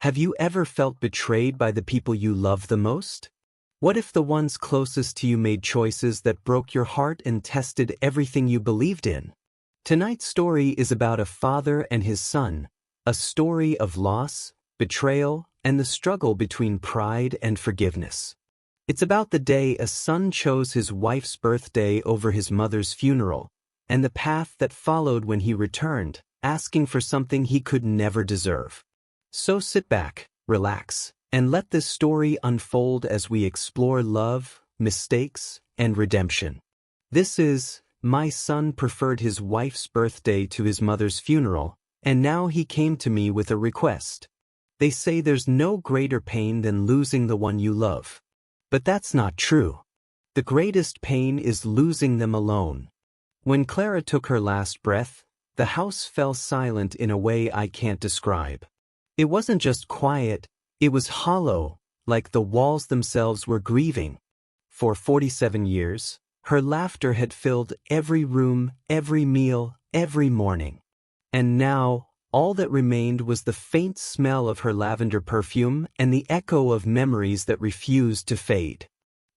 Have you ever felt betrayed by the people you love the most? What if the ones closest to you made choices that broke your heart and tested everything you believed in? Tonight's story is about a father and his son, a story of loss, betrayal, and the struggle between pride and forgiveness. It's about the day a son chose his wife's birthday over his mother's funeral, and the path that followed when he returned, asking for something he could never deserve. So sit back, relax, and let this story unfold as we explore love, mistakes, and redemption. This is My Son Preferred His Wife's Birthday to His Mother's Funeral, and Now He Came to Me with a Request. They say there's no greater pain than losing the one you love. But that's not true. The greatest pain is losing them alone. When Clara took her last breath, the house fell silent in a way I can't describe. It wasn't just quiet, it was hollow, like the walls themselves were grieving. For 47 years, her laughter had filled every room, every meal, every morning. And now, all that remained was the faint smell of her lavender perfume and the echo of memories that refused to fade.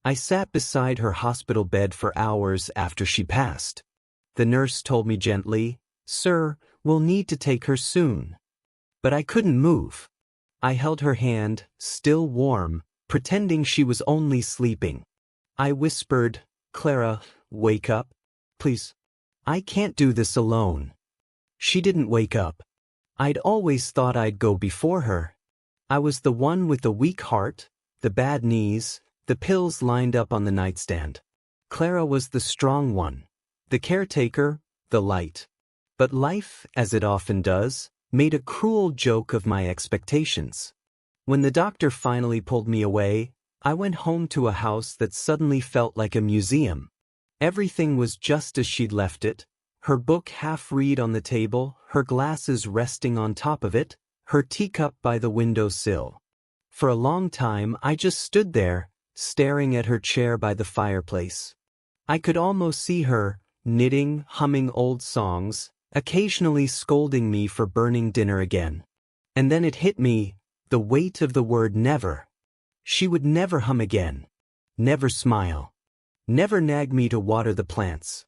I sat beside her hospital bed for hours after she passed. The nurse told me gently, "Sir, we'll need to take her soon." But I couldn't move. I held her hand, still warm, pretending she was only sleeping. I whispered, "Clara, wake up, please. I can't do this alone." She didn't wake up. I'd always thought I'd go before her. I was the one with the weak heart, the bad knees, the pills lined up on the nightstand. Clara was the strong one, the caretaker, the light. But life, as it often does, made a cruel joke of my expectations. When the doctor finally pulled me away, I went home to a house that suddenly felt like a museum. Everything was just as she'd left it. Her book half-read on the table, her glasses resting on top of it, her teacup by the windowsill. For a long time I just stood there, staring at her chair by the fireplace. I could almost see her, knitting, humming old songs, occasionally scolding me for burning dinner again. And then it hit me, the weight of the word never. She would never hum again. Never smile. Never nag me to water the plants.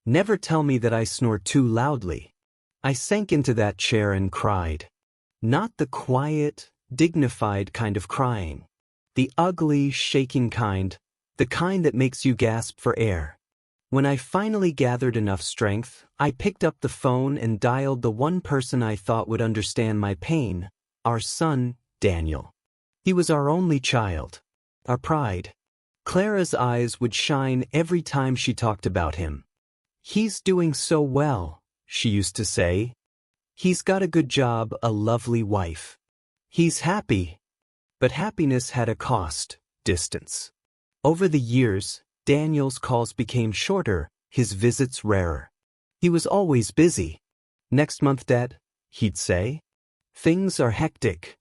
Never tell me that I snore too loudly. I sank into that chair and cried. Not the quiet, dignified kind of crying. The ugly, shaking kind, the kind that makes you gasp for air. When I finally gathered enough strength, I picked up the phone and dialed the one person I thought would understand my pain, our son, Daniel. He was our only child, our pride. Clara's eyes would shine every time she talked about him. "He's doing so well," she used to say. "He's got a good job, a lovely wife. He's happy." But happiness had a cost, distance. Over the years, Daniel's calls became shorter, his visits rarer. He was always busy. "Next month, Dad," he'd say. "Things are hectic."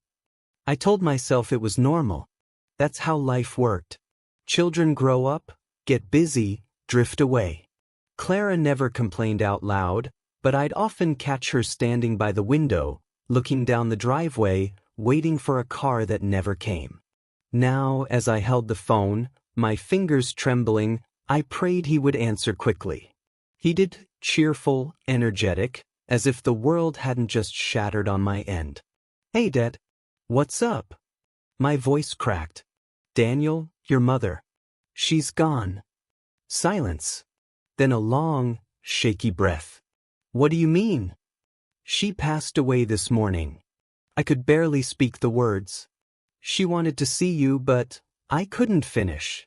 I told myself it was normal. That's how life worked. Children grow up, get busy, drift away. Clara never complained out loud, but I'd often catch her standing by the window, looking down the driveway, waiting for a car that never came. Now, as I held the phone, my fingers trembling, I prayed he would answer quickly. He did, cheerful, energetic, as if the world hadn't just shattered on my end. "Hey, Dad. What's up?" My voice cracked. "Daniel, your mother. She's gone." Silence. Then a long, shaky breath. "What do you mean?" "She passed away this morning." I could barely speak the words. "She wanted to see you, but I couldn't finish."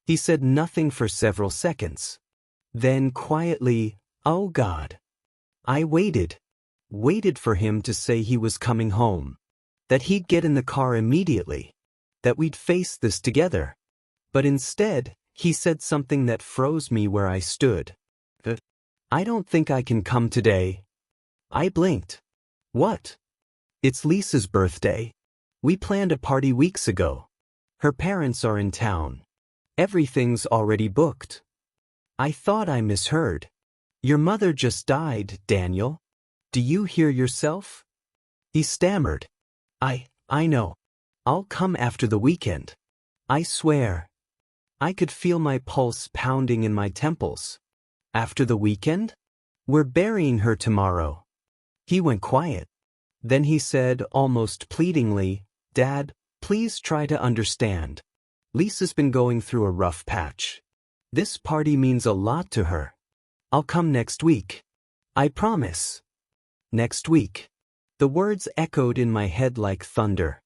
He said nothing for several seconds. Then quietly, "Oh God." I waited for him to say he was coming home, that he'd get in the car immediately, that we'd face this together. But instead, he said something that froze me where I stood. "I don't think I can come today." I blinked. "What?" "It's Lisa's birthday. We planned a party weeks ago. Her parents are in town. Everything's already booked." I thought I misheard. "Your mother just died, Daniel. Do you hear yourself?" He stammered. I know. I'll come after the weekend. I swear. I could feel my pulse pounding in my temples. After the weekend? We're burying her tomorrow. He went quiet. Then he said, almost pleadingly, Dad, please try to understand. Lisa's been going through a rough patch. This party means a lot to her. I'll come next week. I promise. Next week. The words echoed in my head like thunder.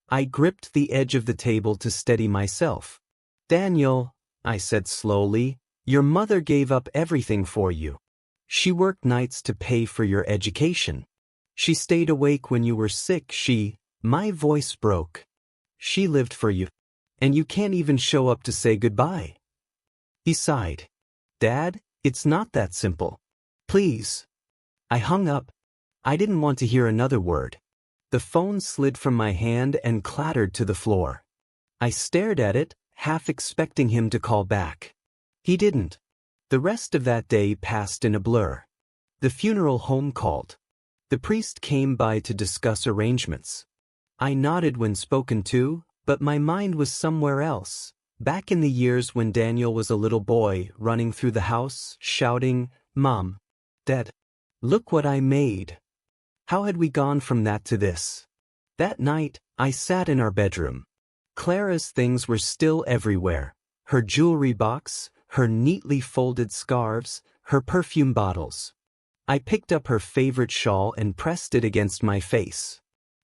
I gripped the edge of the table to steady myself. Daniel, I said slowly, your mother gave up everything for you. She worked nights to pay for your education. She stayed awake when you were sick. My voice broke. She lived for you. And you can't even show up to say goodbye. He sighed. Dad, it's not that simple. Please. I hung up. I didn't want to hear another word. The phone slid from my hand and clattered to the floor. I stared at it, half expecting him to call back. He didn't. The rest of that day passed in a blur. The funeral home called. The priest came by to discuss arrangements. I nodded when spoken to, but my mind was somewhere else, back in the years when Daniel was a little boy running through the house, shouting, Mom, Dad, look what I made. How had we gone from that to this? That night, I sat in our bedroom. Clara's things were still everywhere. Her jewelry box, her neatly folded scarves, her perfume bottles. I picked up her favorite shawl and pressed it against my face.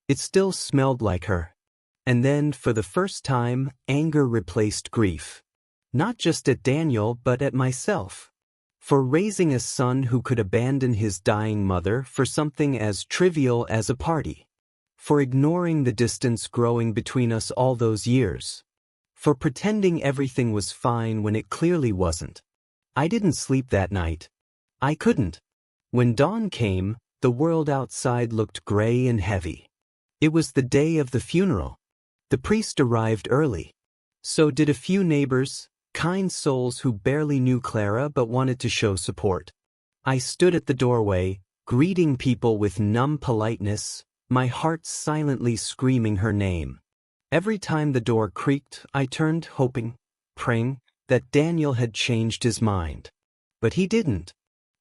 It still smelled like her. And then, for the first time, anger replaced grief. Not just at Daniel, but at myself. For raising a son who could abandon his dying mother for something as trivial as a party. For ignoring the distance growing between us all those years. For pretending everything was fine when it clearly wasn't. I didn't sleep that night. I couldn't. When dawn came, the world outside looked gray and heavy. It was the day of the funeral. The priest arrived early. So did a few neighbors, kind souls who barely knew Clara but wanted to show support. I stood at the doorway, greeting people with numb politeness, my heart silently screaming her name. Every time the door creaked, I turned, hoping, praying, that Daniel had changed his mind. But he didn't.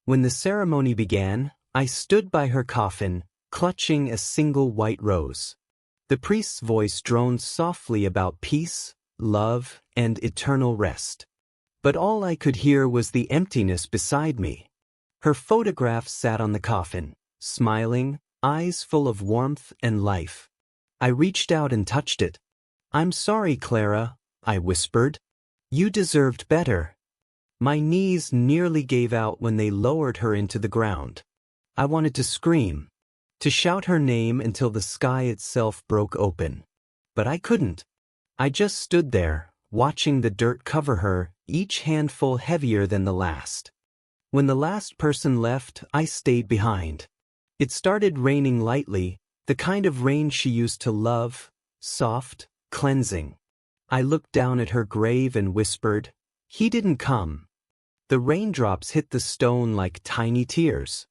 When the ceremony began, I stood by her coffin, clutching a single white rose. The priest's voice droned softly about peace, love, and eternal rest. But all I could hear was the emptiness beside me. Her photograph sat on the coffin, smiling, eyes full of warmth and life. I reached out and touched it. I'm sorry, Clara, I whispered. You deserved better. My knees nearly gave out when they lowered her into the ground. I wanted to scream, to shout her name until the sky itself broke open. But I couldn't. I just stood there, watching the dirt cover her, each handful heavier than the last. When the last person left, I stayed behind. It started raining lightly, the kind of rain she used to love, soft, cleansing. I looked down at her grave and whispered, He didn't come. The raindrops hit the stone like tiny tears.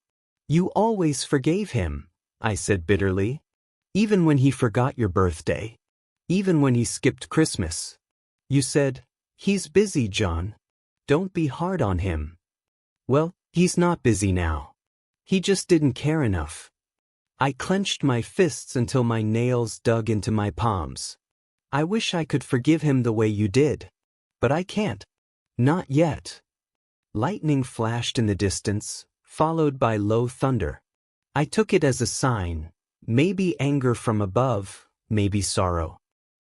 You always forgave him, I said bitterly. Even when he forgot your birthday. Even when he skipped Christmas. You said, He's busy, John. Don't be hard on him. Well, he's not busy now. He just didn't care enough. I clenched my fists until my nails dug into my palms. I wish I could forgive him the way you did. But I can't. Not yet. Lightning flashed in the distance, followed by low thunder. I took it as a sign, maybe anger from above, maybe sorrow.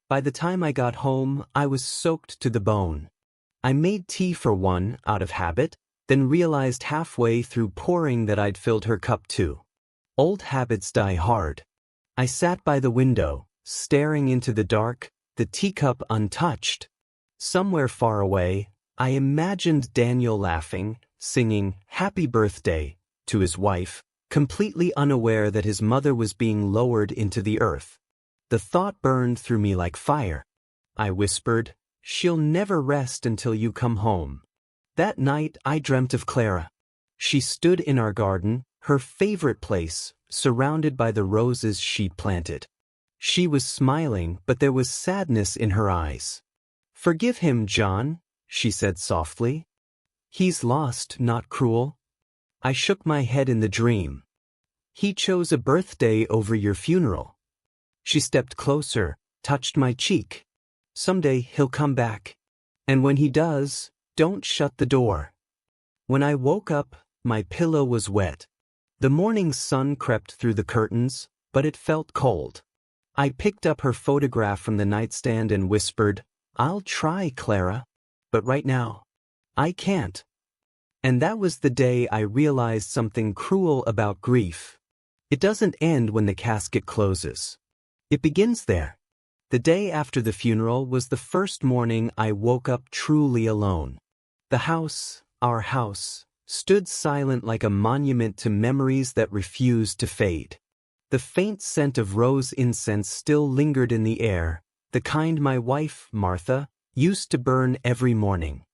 By the time I got home, I was soaked to the bone. I made tea for one, out of habit, then realized halfway through pouring that I'd filled her cup too. Old habits die hard. I sat by the window, staring into the dark, the teacup untouched. Somewhere far away, I imagined Daniel laughing, singing "Happy Birthday" to his wife, completely unaware that his mother was being lowered into the earth. The thought burned through me like fire. I whispered, "She'll never rest until you come home." That night I dreamt of Clara. She stood in our garden, her favorite place, surrounded by the roses she'd planted. She was smiling, but there was sadness in her eyes. "Forgive him, John," she said softly. "He's lost, not cruel." I shook my head in the dream. "He chose a birthday over your funeral." She stepped closer, touched my cheek. "Someday he'll come back. And when he does, don't shut the door." When I woke up, my pillow was wet. The morning sun crept through the curtains, but it felt cold. I picked up her photograph from the nightstand and whispered, "I'll try, Clara. But right now, I can't." And that was the day I realized something cruel about grief. It doesn't end when the casket closes. It begins there. The day after the funeral was the first morning I woke up truly alone. The house, our house, stood silent like a monument to memories that refused to fade. The faint scent of rose incense still lingered in the air, the kind my wife, Martha, used to burn every morning.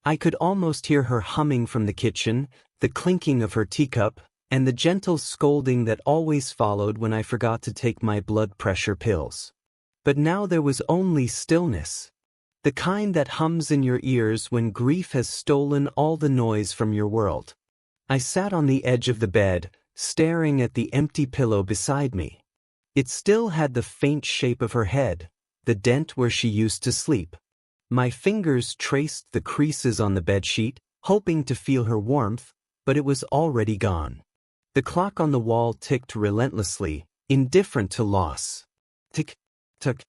I could almost hear her humming from the kitchen, the clinking of her teacup, and the gentle scolding that always followed when I forgot to take my blood pressure pills. But now there was only stillness. The kind that hums in your ears when grief has stolen all the noise from your world. I sat on the edge of the bed, staring at the empty pillow beside me. It still had the faint shape of her head, the dent where she used to sleep. My fingers traced the creases on the bedsheet, hoping to feel her warmth, but it was already gone. The clock on the wall ticked relentlessly, indifferent to loss. Tick, tick.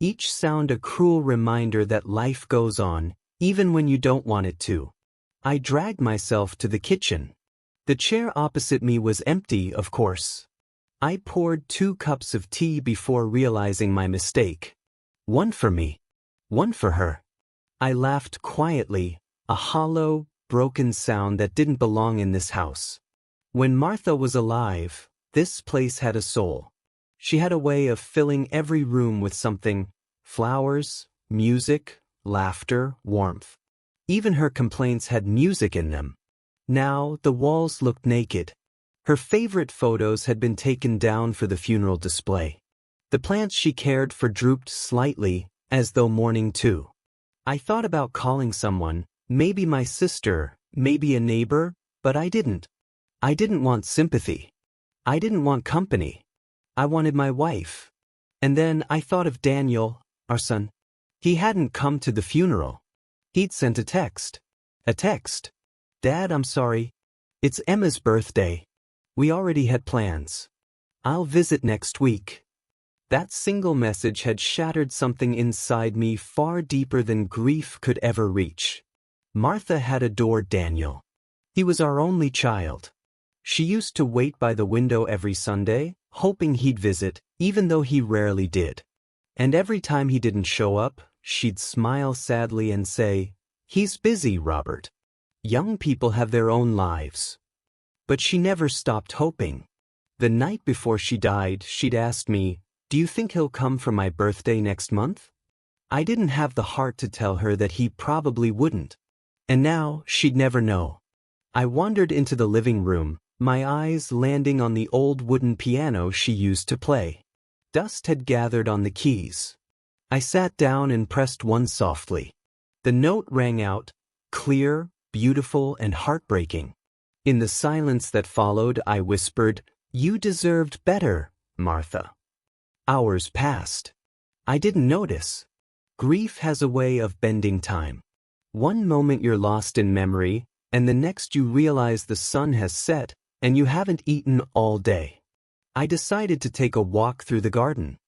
Each sound a cruel reminder that life goes on, even when you don't want it to. I dragged myself to the kitchen. The chair opposite me was empty, of course. I poured 2 cups of tea before realizing my mistake. One for me, one for her. I laughed quietly, a hollow, broken sound that didn't belong in this house. When Martha was alive, this place had a soul. She had a way of filling every room with something: flowers, music, laughter, warmth. Even her complaints had music in them. Now the walls looked naked. Her favorite photos had been taken down for the funeral display. The plants she cared for drooped slightly, as though mourning too. I thought about calling someone, maybe my sister, maybe a neighbor, but I didn't. I didn't want sympathy. I didn't want company. I wanted my wife. And then I thought of Daniel, our son. He hadn't come to the funeral. He'd sent a text. A text. "Dad, I'm sorry. It's Emma's birthday. We already had plans. I'll visit next week." That single message had shattered something inside me far deeper than grief could ever reach. Martha had adored Daniel. He was our only child. She used to wait by the window every Sunday, hoping he'd visit, even though he rarely did. And every time he didn't show up, she'd smile sadly and say, "He's busy, Robert. Young people have their own lives." But she never stopped hoping. The night before she died, she'd asked me, "Do you think he'll come for my birthday next month?" I didn't have the heart to tell her that he probably wouldn't. And now she'd never know. I wandered into the living room, my eyes landing on the old wooden piano she used to play. Dust had gathered on the keys. I sat down and pressed one softly. The note rang out, clear, beautiful, and heartbreaking. In the silence that followed, I whispered, "You deserved better, Martha." Hours passed. I didn't notice. Grief has a way of bending time. One moment you're lost in memory, and the next you realize the sun has set, and you haven't eaten all day. I decided to take a walk through the garden.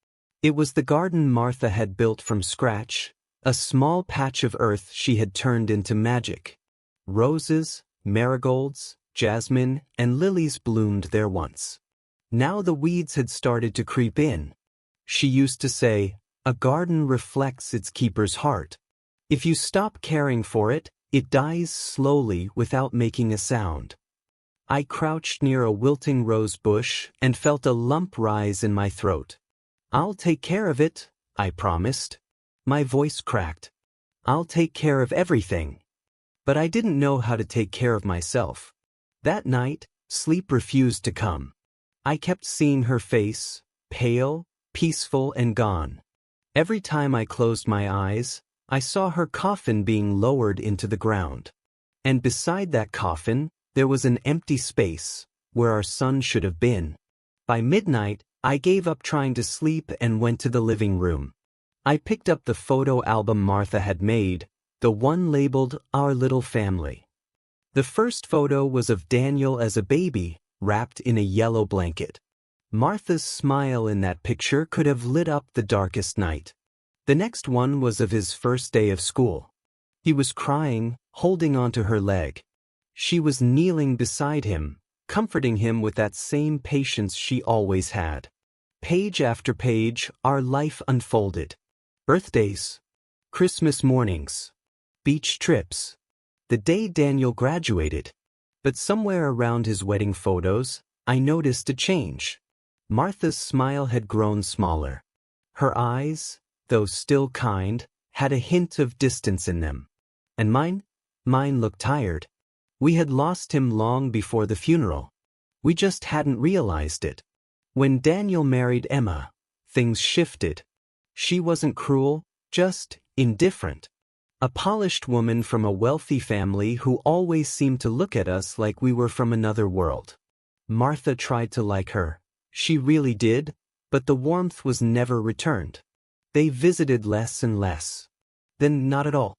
It was the garden Martha had built from scratch, a small patch of earth she had turned into magic. Roses, marigolds, jasmine, and lilies bloomed there once. Now the weeds had started to creep in. She used to say, "A garden reflects its keeper's heart. If you stop caring for it, it dies slowly without making a sound." I crouched near a wilting rose bush and felt a lump rise in my throat. "I'll take care of it," I promised. My voice cracked. "I'll take care of everything." But I didn't know how to take care of myself. That night, sleep refused to come. I kept seeing her face, pale, peaceful and gone. Every time I closed my eyes, I saw her coffin being lowered into the ground. And beside that coffin, there was an empty space, where our son should have been. By midnight, I gave up trying to sleep and went to the living room. I picked up the photo album Martha had made, the one labeled Our Little Family. The first photo was of Daniel as a baby, wrapped in a yellow blanket. Martha's smile in that picture could have lit up the darkest night. The next one was of his first day of school. He was crying, holding onto her leg. She was kneeling beside him, comforting him with that same patience she always had. Page after page, our life unfolded. Birthdays, Christmas mornings, beach trips, the day Daniel graduated. But somewhere around his wedding photos, I noticed a change. Martha's smile had grown smaller. Her eyes, though still kind, had a hint of distance in them. And mine looked tired. We had lost him long before the funeral. We just hadn't realized it. When Daniel married Emma, things shifted. She wasn't cruel, just indifferent. A polished woman from a wealthy family who always seemed to look at us like we were from another world. Martha tried to like her. She really did, but the warmth was never returned. They visited less and less. Then not at all.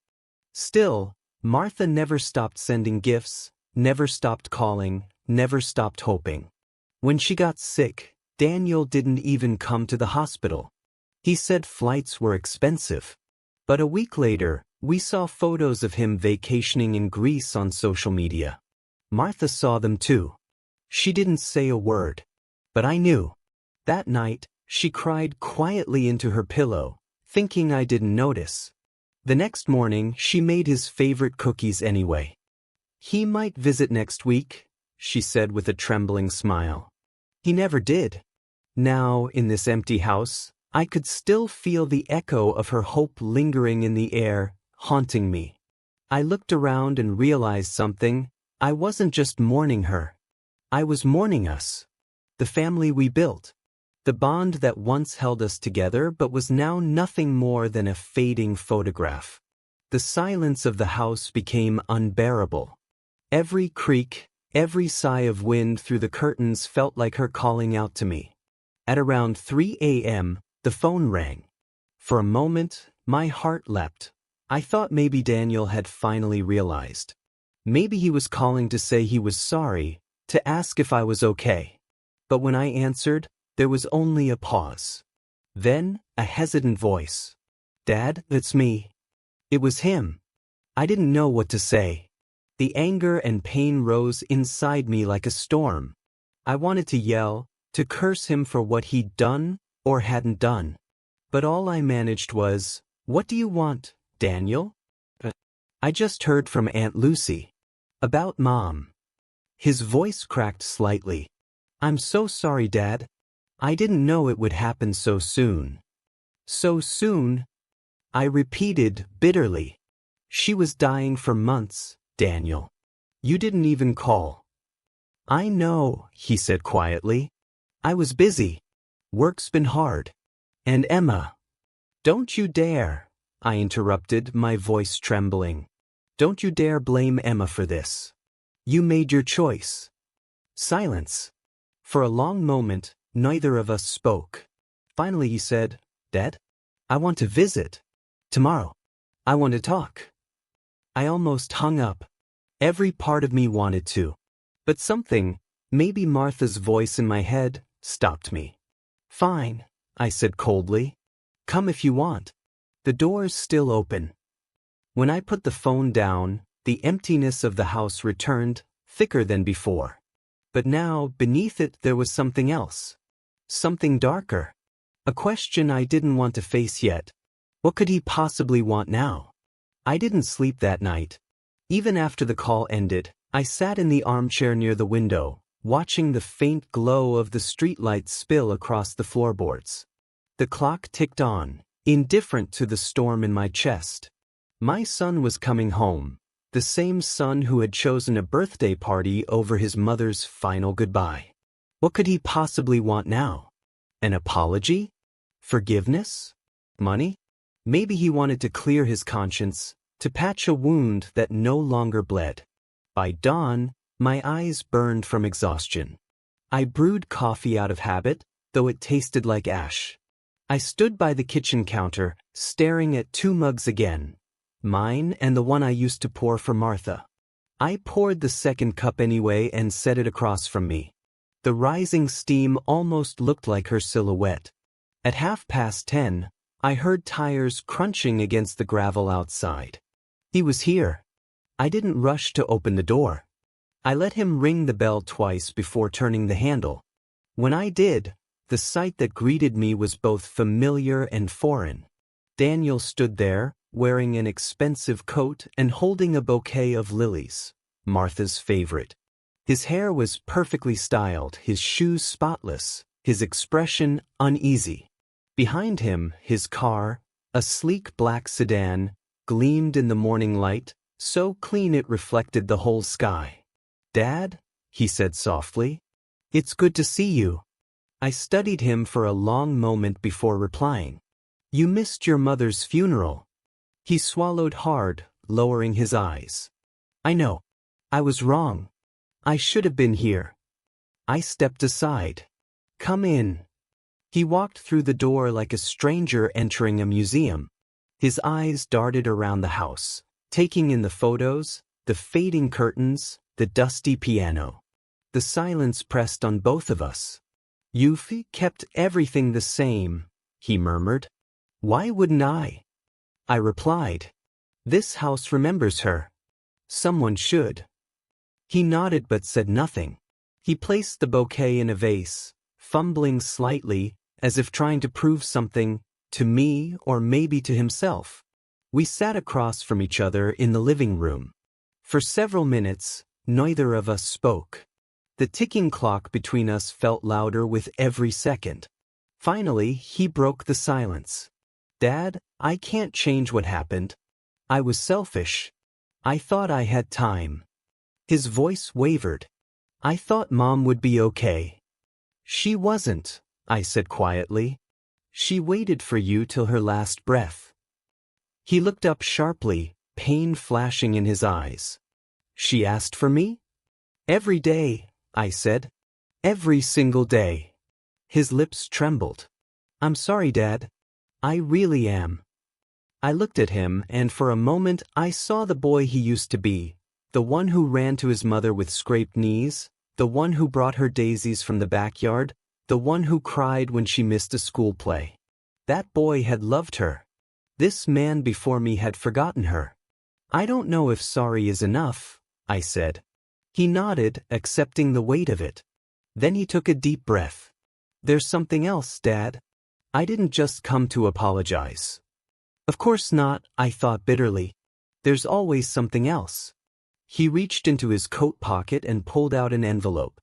Still, Martha never stopped sending gifts, never stopped calling, never stopped hoping. When she got sick, Daniel didn't even come to the hospital. He said flights were expensive. But a week later, we saw photos of him vacationing in Greece on social media. Martha saw them too. She didn't say a word. But I knew. That night, she cried quietly into her pillow, thinking I didn't notice. The next morning, she made his favorite cookies anyway. He might visit next week, she said with a trembling smile. He never did. Now, in this empty house, I could still feel the echo of her hope lingering in the air, haunting me. I looked around and realized something. I wasn't just mourning her. I was mourning us. The family we built. The bond that once held us together but was now nothing more than a fading photograph. The silence of the house became unbearable. Every creak, every sigh of wind through the curtains felt like her calling out to me. At around 3 a.m., the phone rang. For a moment, my heart leapt. I thought maybe Daniel had finally realized. Maybe he was calling to say he was sorry, to ask if I was okay. But when I answered, there was only a pause. Then, a hesitant voice. "Dad, it's me." It was him. I didn't know what to say. The anger and pain rose inside me like a storm. I wanted to yell, to curse him for what he'd done or hadn't done. But all I managed was, "What do you want, Daniel?" "I just heard from Aunt Lucy. About Mom." His voice cracked slightly. "I'm so sorry, Dad. I didn't know it would happen so soon." "So soon?" I repeated bitterly. "She was dying for months, Daniel. You didn't even call." "I know," he said quietly. "I was busy. Work's been hard. And Emma." "Don't you dare," I interrupted, my voice trembling. "Don't you dare blame Emma for this. You made your choice." Silence. For a long moment, neither of us spoke. Finally he said, "Dad, I want to visit. Tomorrow. I want to talk." I almost hung up. Every part of me wanted to. But something, maybe Martha's voice in my head, stopped me. "Fine," I said coldly. "Come if you want. The door's still open." When I put the phone down, the emptiness of the house returned, thicker than before. But now, beneath it, there was something else. Something darker. A question I didn't want to face yet. What could he possibly want now? I didn't sleep that night. Even after the call ended, I sat in the armchair near the window, watching the faint glow of the streetlights spill across the floorboards. The clock ticked on, indifferent to the storm in my chest. My son was coming home, the same son who had chosen a birthday party over his mother's final goodbye. What could he possibly want now? An apology? Forgiveness? Money? Maybe he wanted to clear his conscience, to patch a wound that no longer bled. By dawn, my eyes burned from exhaustion. I brewed coffee out of habit, though it tasted like ash. I stood by the kitchen counter, staring at 2 mugs again, mine and the one I used to pour for Martha. I poured the second cup anyway and set it across from me. The rising steam almost looked like her silhouette. At 10:30, I heard tires crunching against the gravel outside. He was here. I didn't rush to open the door. I let him ring the bell twice before turning the handle. When I did, the sight that greeted me was both familiar and foreign. Daniel stood there, wearing an expensive coat and holding a bouquet of lilies, Martha's favorite. His hair was perfectly styled, his shoes spotless, his expression uneasy. Behind him, his car, a sleek black sedan, gleamed in the morning light, so clean it reflected the whole sky. "Dad," he said softly, "it's good to see you." I studied him for a long moment before replying. "You missed your mother's funeral." He swallowed hard, lowering his eyes. "I know. I was wrong. I should have been here." I stepped aside. "Come in." He walked through the door like a stranger entering a museum. His eyes darted around the house, taking in the photos, the fading curtains, the dusty piano. The silence pressed on both of us. "You've kept everything the same," he murmured. "Why wouldn't I?" I replied. "This house remembers her. Someone should." He nodded but said nothing. He placed the bouquet in a vase, fumbling slightly, as if trying to prove something, to me or maybe to himself. We sat across from each other in the living room. For several minutes, neither of us spoke. The ticking clock between us felt louder with every second. Finally, he broke the silence. "Dad, I can't change what happened. I was selfish. I thought I had time." His voice wavered. "I thought Mom would be okay." "She wasn't," I said quietly. "She waited for you till her last breath." He looked up sharply, pain flashing in his eyes. "She asked for me?" "Every day," I said. "Every single day." His lips trembled. "I'm sorry, Dad. I really am." I looked at him, and for a moment I saw the boy he used to be, the one who ran to his mother with scraped knees, the one who brought her daisies from the backyard, the one who cried when she missed a school play. That boy had loved her. This man before me had forgotten her. "I don't know if sorry is enough," I said. He nodded, accepting the weight of it. Then he took a deep breath. "There's something else, Dad. I didn't just come to apologize." "Of course not," I thought bitterly. "There's always something else." He reached into his coat pocket and pulled out an envelope.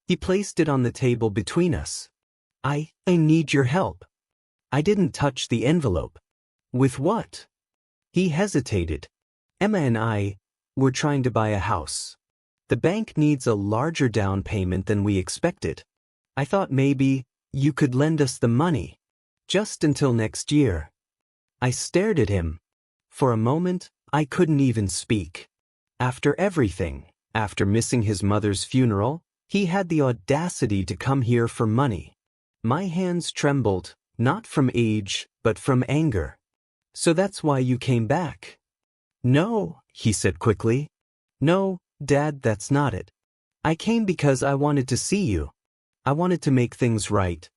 He placed it on the table between us. I need your help." I didn't touch the envelope. "With what?" He hesitated. "Emma and I, we're trying to buy a house. The bank needs a larger down payment than we expected. I thought maybe you could lend us the money. Just until next year." I stared at him. For a moment, I couldn't even speak. After everything, after missing his mother's funeral, he had the audacity to come here for money. My hands trembled, not from age, but from anger. "So that's why you came back?" "No," he said quickly. "No, Dad, that's not it. I came because I wanted to see you. I wanted to make things right.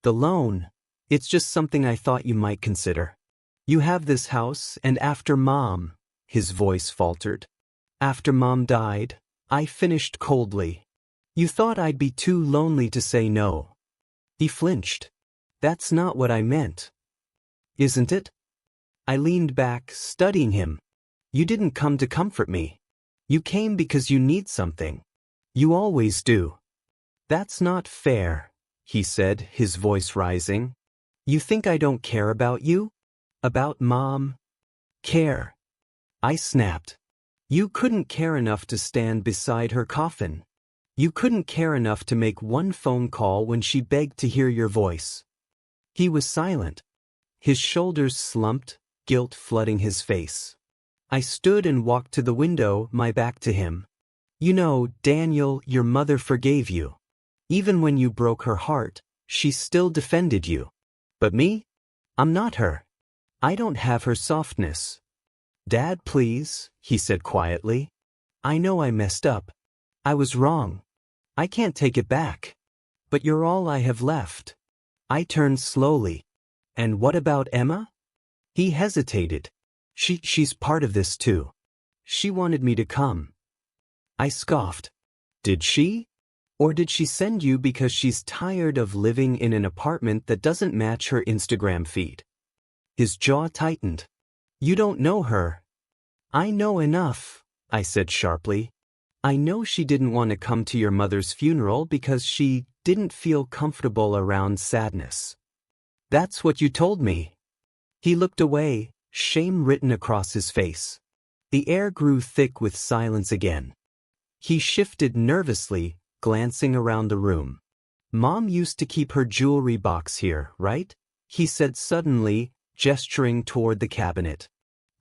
The loan, it's just something I thought you might consider. You have this house, and after Mom," his voice faltered. "After Mom died, I finished coldly. You thought I'd be too lonely to say no." He flinched. "That's not what I meant." "Isn't it?" I leaned back, studying him. "You didn't come to comfort me. You came because you need something. You always do." "That's not fair," he said, his voice rising. "You think I don't care about you? About Mom? Care?" I snapped. "You couldn't care enough to stand beside her coffin. You couldn't care enough to make one phone call when she begged to hear your voice." He was silent. His shoulders slumped, guilt flooding his face. I stood and walked to the window, my back to him. You know, Daniel, your mother forgave you. Even when you broke her heart, she still defended you. But me? I'm not her. I don't have her softness. Dad, please, he said quietly. I know I messed up. I was wrong. I can't take it back. But you're all I have left. I turned slowly. And what about Emma? He hesitated. She's part of this too. She wanted me to come. I scoffed. Did she? Or did she send you because she's tired of living in an apartment that doesn't match her Instagram feed? His jaw tightened. You don't know her. I know enough, I said sharply. I know she didn't want to come to your mother's funeral because she didn't feel comfortable around sadness. That's what you told me. He looked away, shame written across his face. The air grew thick with silence again. He shifted nervously, glancing around the room. Mom used to keep her jewelry box here, right? He said suddenly, gesturing toward the cabinet.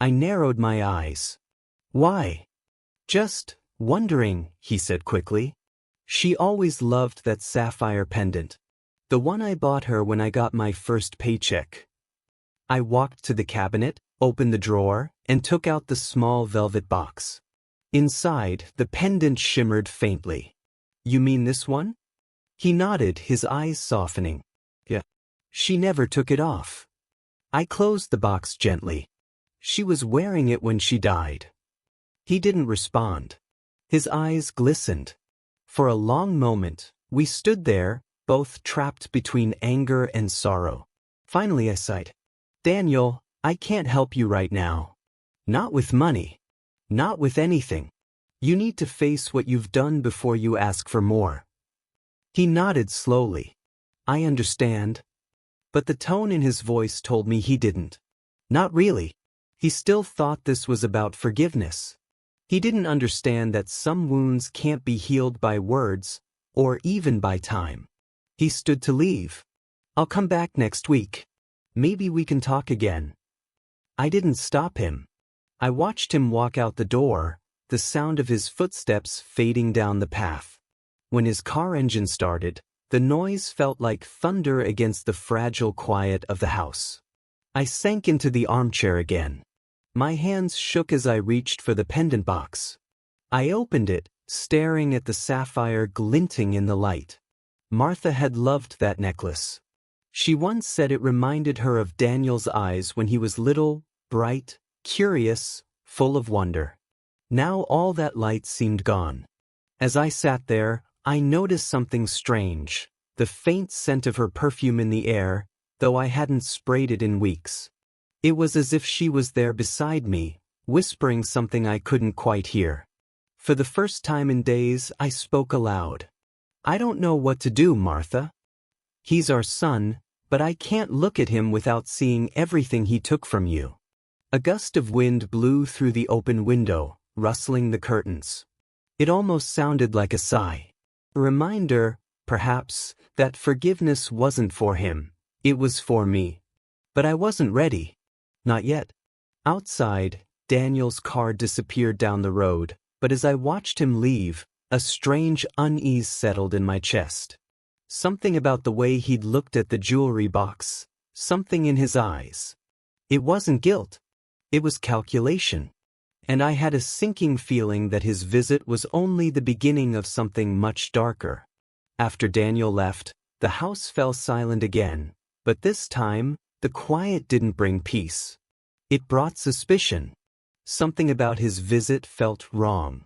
I narrowed my eyes. Why? Just wondering, he said quickly. She always loved that sapphire pendant. The one I bought her when I got my first paycheck. I walked to the cabinet, opened the drawer, and took out the small velvet box. Inside, the pendant shimmered faintly. You mean this one? He nodded, his eyes softening. Yeah. She never took it off. I closed the box gently. She was wearing it when she died. He didn't respond. His eyes glistened. For a long moment, we stood there, both trapped between anger and sorrow. Finally I sighed. Daniel, I can't help you right now. Not with money. Not with anything. You need to face what you've done before you ask for more. He nodded slowly. I understand. But the tone in his voice told me he didn't. Not really. He still thought this was about forgiveness. He didn't understand that some wounds can't be healed by words, or even by time. He stood to leave. I'll come back next week. Maybe we can talk again. I didn't stop him. I watched him walk out the door, the sound of his footsteps fading down the path. When his car engine started, the noise felt like thunder against the fragile quiet of the house. I sank into the armchair again. My hands shook as I reached for the pendant box. I opened it, staring at the sapphire glinting in the light. Martha had loved that necklace. She once said it reminded her of Daniel's eyes when he was little, bright, curious, full of wonder. Now all that light seemed gone. As I sat there, I noticed something strange, the faint scent of her perfume in the air, though I hadn't sprayed it in weeks. It was as if she was there beside me, whispering something I couldn't quite hear. For the first time in days, I spoke aloud. I don't know what to do, Martha. He's our son, but I can't look at him without seeing everything he took from you. A gust of wind blew through the open window, rustling the curtains. It almost sounded like a sigh. A reminder, perhaps, that forgiveness wasn't for him, it was for me. But I wasn't ready. Not yet. Outside, Daniel's car disappeared down the road, but as I watched him leave, a strange unease settled in my chest. Something about the way he'd looked at the jewelry box, something in his eyes. It wasn't guilt. It was calculation. And I had a sinking feeling that his visit was only the beginning of something much darker. After Daniel left, the house fell silent again, but this time, the quiet didn't bring peace. It brought suspicion. Something about his visit felt wrong.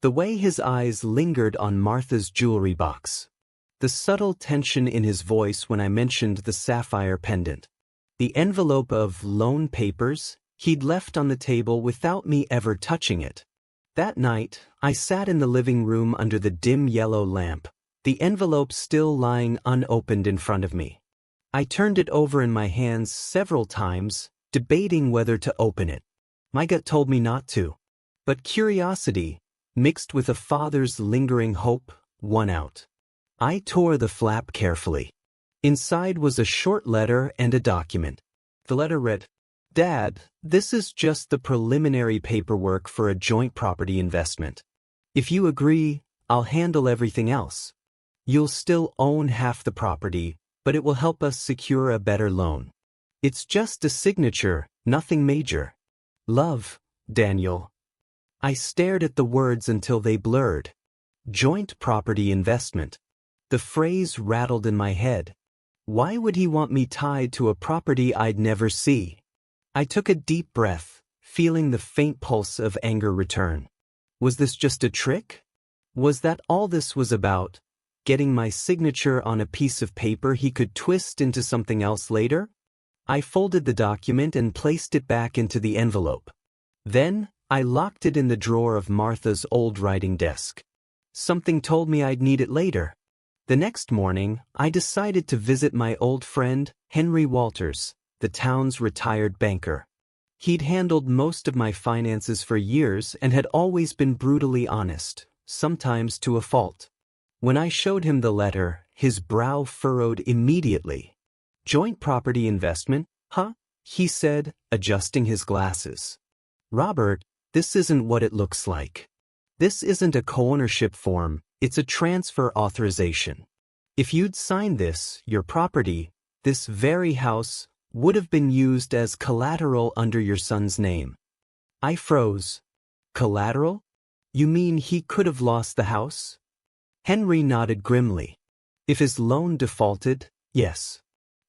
The way his eyes lingered on Martha's jewelry box. The subtle tension in his voice when I mentioned the sapphire pendant. The envelope of loan papers he'd left on the table without me ever touching it. That night, I sat in the living room under the dim yellow lamp, the envelope still lying unopened in front of me. I turned it over in my hands several times, debating whether to open it. My gut told me not to. But curiosity, mixed with a father's lingering hope, won out. I tore the flap carefully. Inside was a short letter and a document. The letter read, "Dad, this is just the preliminary paperwork for a joint property investment. If you agree, I'll handle everything else. You'll still own half the property, but it will help us secure a better loan. It's just a signature, nothing major. Love, Daniel." I stared at the words until they blurred. Joint property investment. The phrase rattled in my head. Why would he want me tied to a property I'd never see? I took a deep breath, feeling the faint pulse of anger return. Was this just a trick? Was that all this was about? Getting my signature on a piece of paper he could twist into something else later? I folded the document and placed it back into the envelope. Then, I locked it in the drawer of Martha's old writing desk. Something told me I'd need it later. The next morning, I decided to visit my old friend, Henry Walters, the town's retired banker. He'd handled most of my finances for years and had always been brutally honest, sometimes to a fault. When I showed him the letter, his brow furrowed immediately. "Joint property investment, huh?" he said, adjusting his glasses. "Robert, this isn't what it looks like. This isn't a co-ownership form, it's a transfer authorization. If you'd signed this, your property, this very house, would have been used as collateral under your son's name." I froze. Collateral? You mean he could have lost the house? Henry nodded grimly. If his loan defaulted, yes.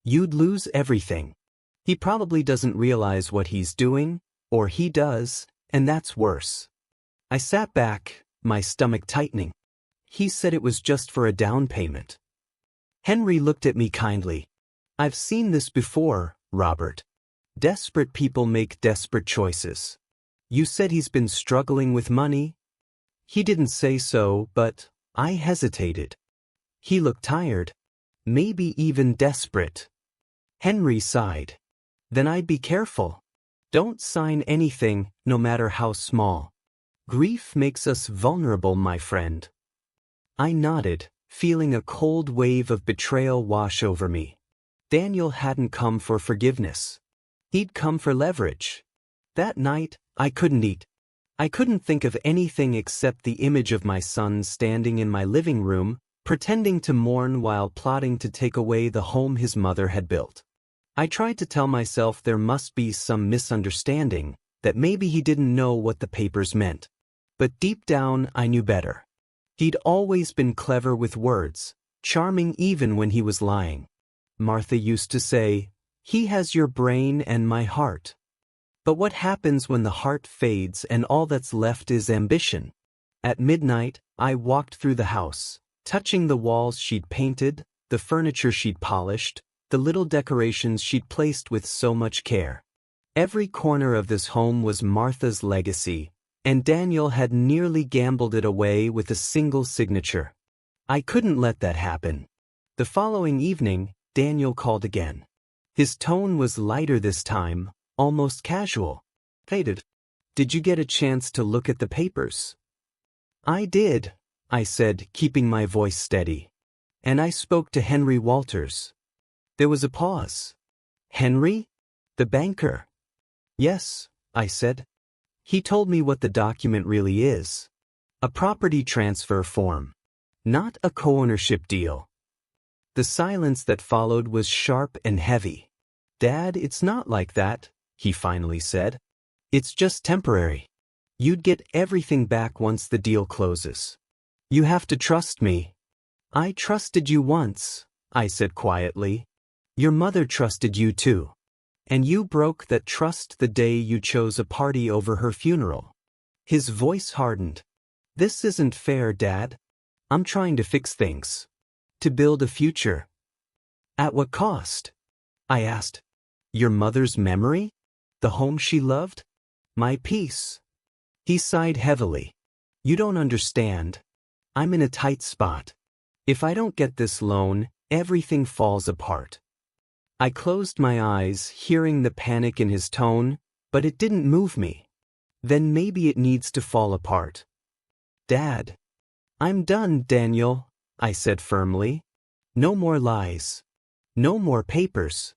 You'd lose everything. He probably doesn't realize what he's doing, or he does, and that's worse. I sat back, my stomach tightening. He said it was just for a down payment. Henry looked at me kindly. "I've seen this before, Robert. Desperate people make desperate choices. You said he's been struggling with money?" He didn't say so, but I hesitated. He looked tired, maybe even desperate. Henry sighed. "Then I'd be careful. Don't sign anything, no matter how small. Grief makes us vulnerable, my friend." I nodded, feeling a cold wave of betrayal wash over me. Daniel hadn't come for forgiveness. He'd come for leverage. That night, I couldn't eat. I couldn't think of anything except the image of my son standing in my living room, pretending to mourn while plotting to take away the home his mother had built. I tried to tell myself there must be some misunderstanding, that maybe he didn't know what the papers meant. But deep down, I knew better. He'd always been clever with words, charming even when he was lying. Martha used to say, "He has your brain and my heart." But what happens when the heart fades and all that's left is ambition? At midnight, I walked through the house, touching the walls she'd painted, the furniture she'd polished, the little decorations she'd placed with so much care. Every corner of this home was Martha's legacy, and Daniel had nearly gambled it away with a single signature. I couldn't let that happen. The following evening, Daniel called again. His tone was lighter this time, almost casual. "Hated. Did you get a chance to look at the papers?" "I did," I said, keeping my voice steady. "And I spoke to Henry Walters." There was a pause. "Henry? The banker?" "Yes," I said. "He told me what the document really is. A property transfer form. Not a co-ownership deal." The silence that followed was sharp and heavy. "Dad, it's not like that," he finally said. "It's just temporary. You'd get everything back once the deal closes. You have to trust me." "I trusted you once," I said quietly. "Your mother trusted you too. And you broke that trust the day you chose a party over her funeral." His voice hardened. "This isn't fair, Dad. I'm trying to fix things. To build a future." "At what cost?" I asked. "Your mother's memory? The home she loved? My peace?" He sighed heavily. "You don't understand. I'm in a tight spot. If I don't get this loan, everything falls apart." I closed my eyes, hearing the panic in his tone, but it didn't move me. "Then maybe it needs to fall apart." "Dad." "I'm done, Daniel," I said firmly. "No more lies. No more papers.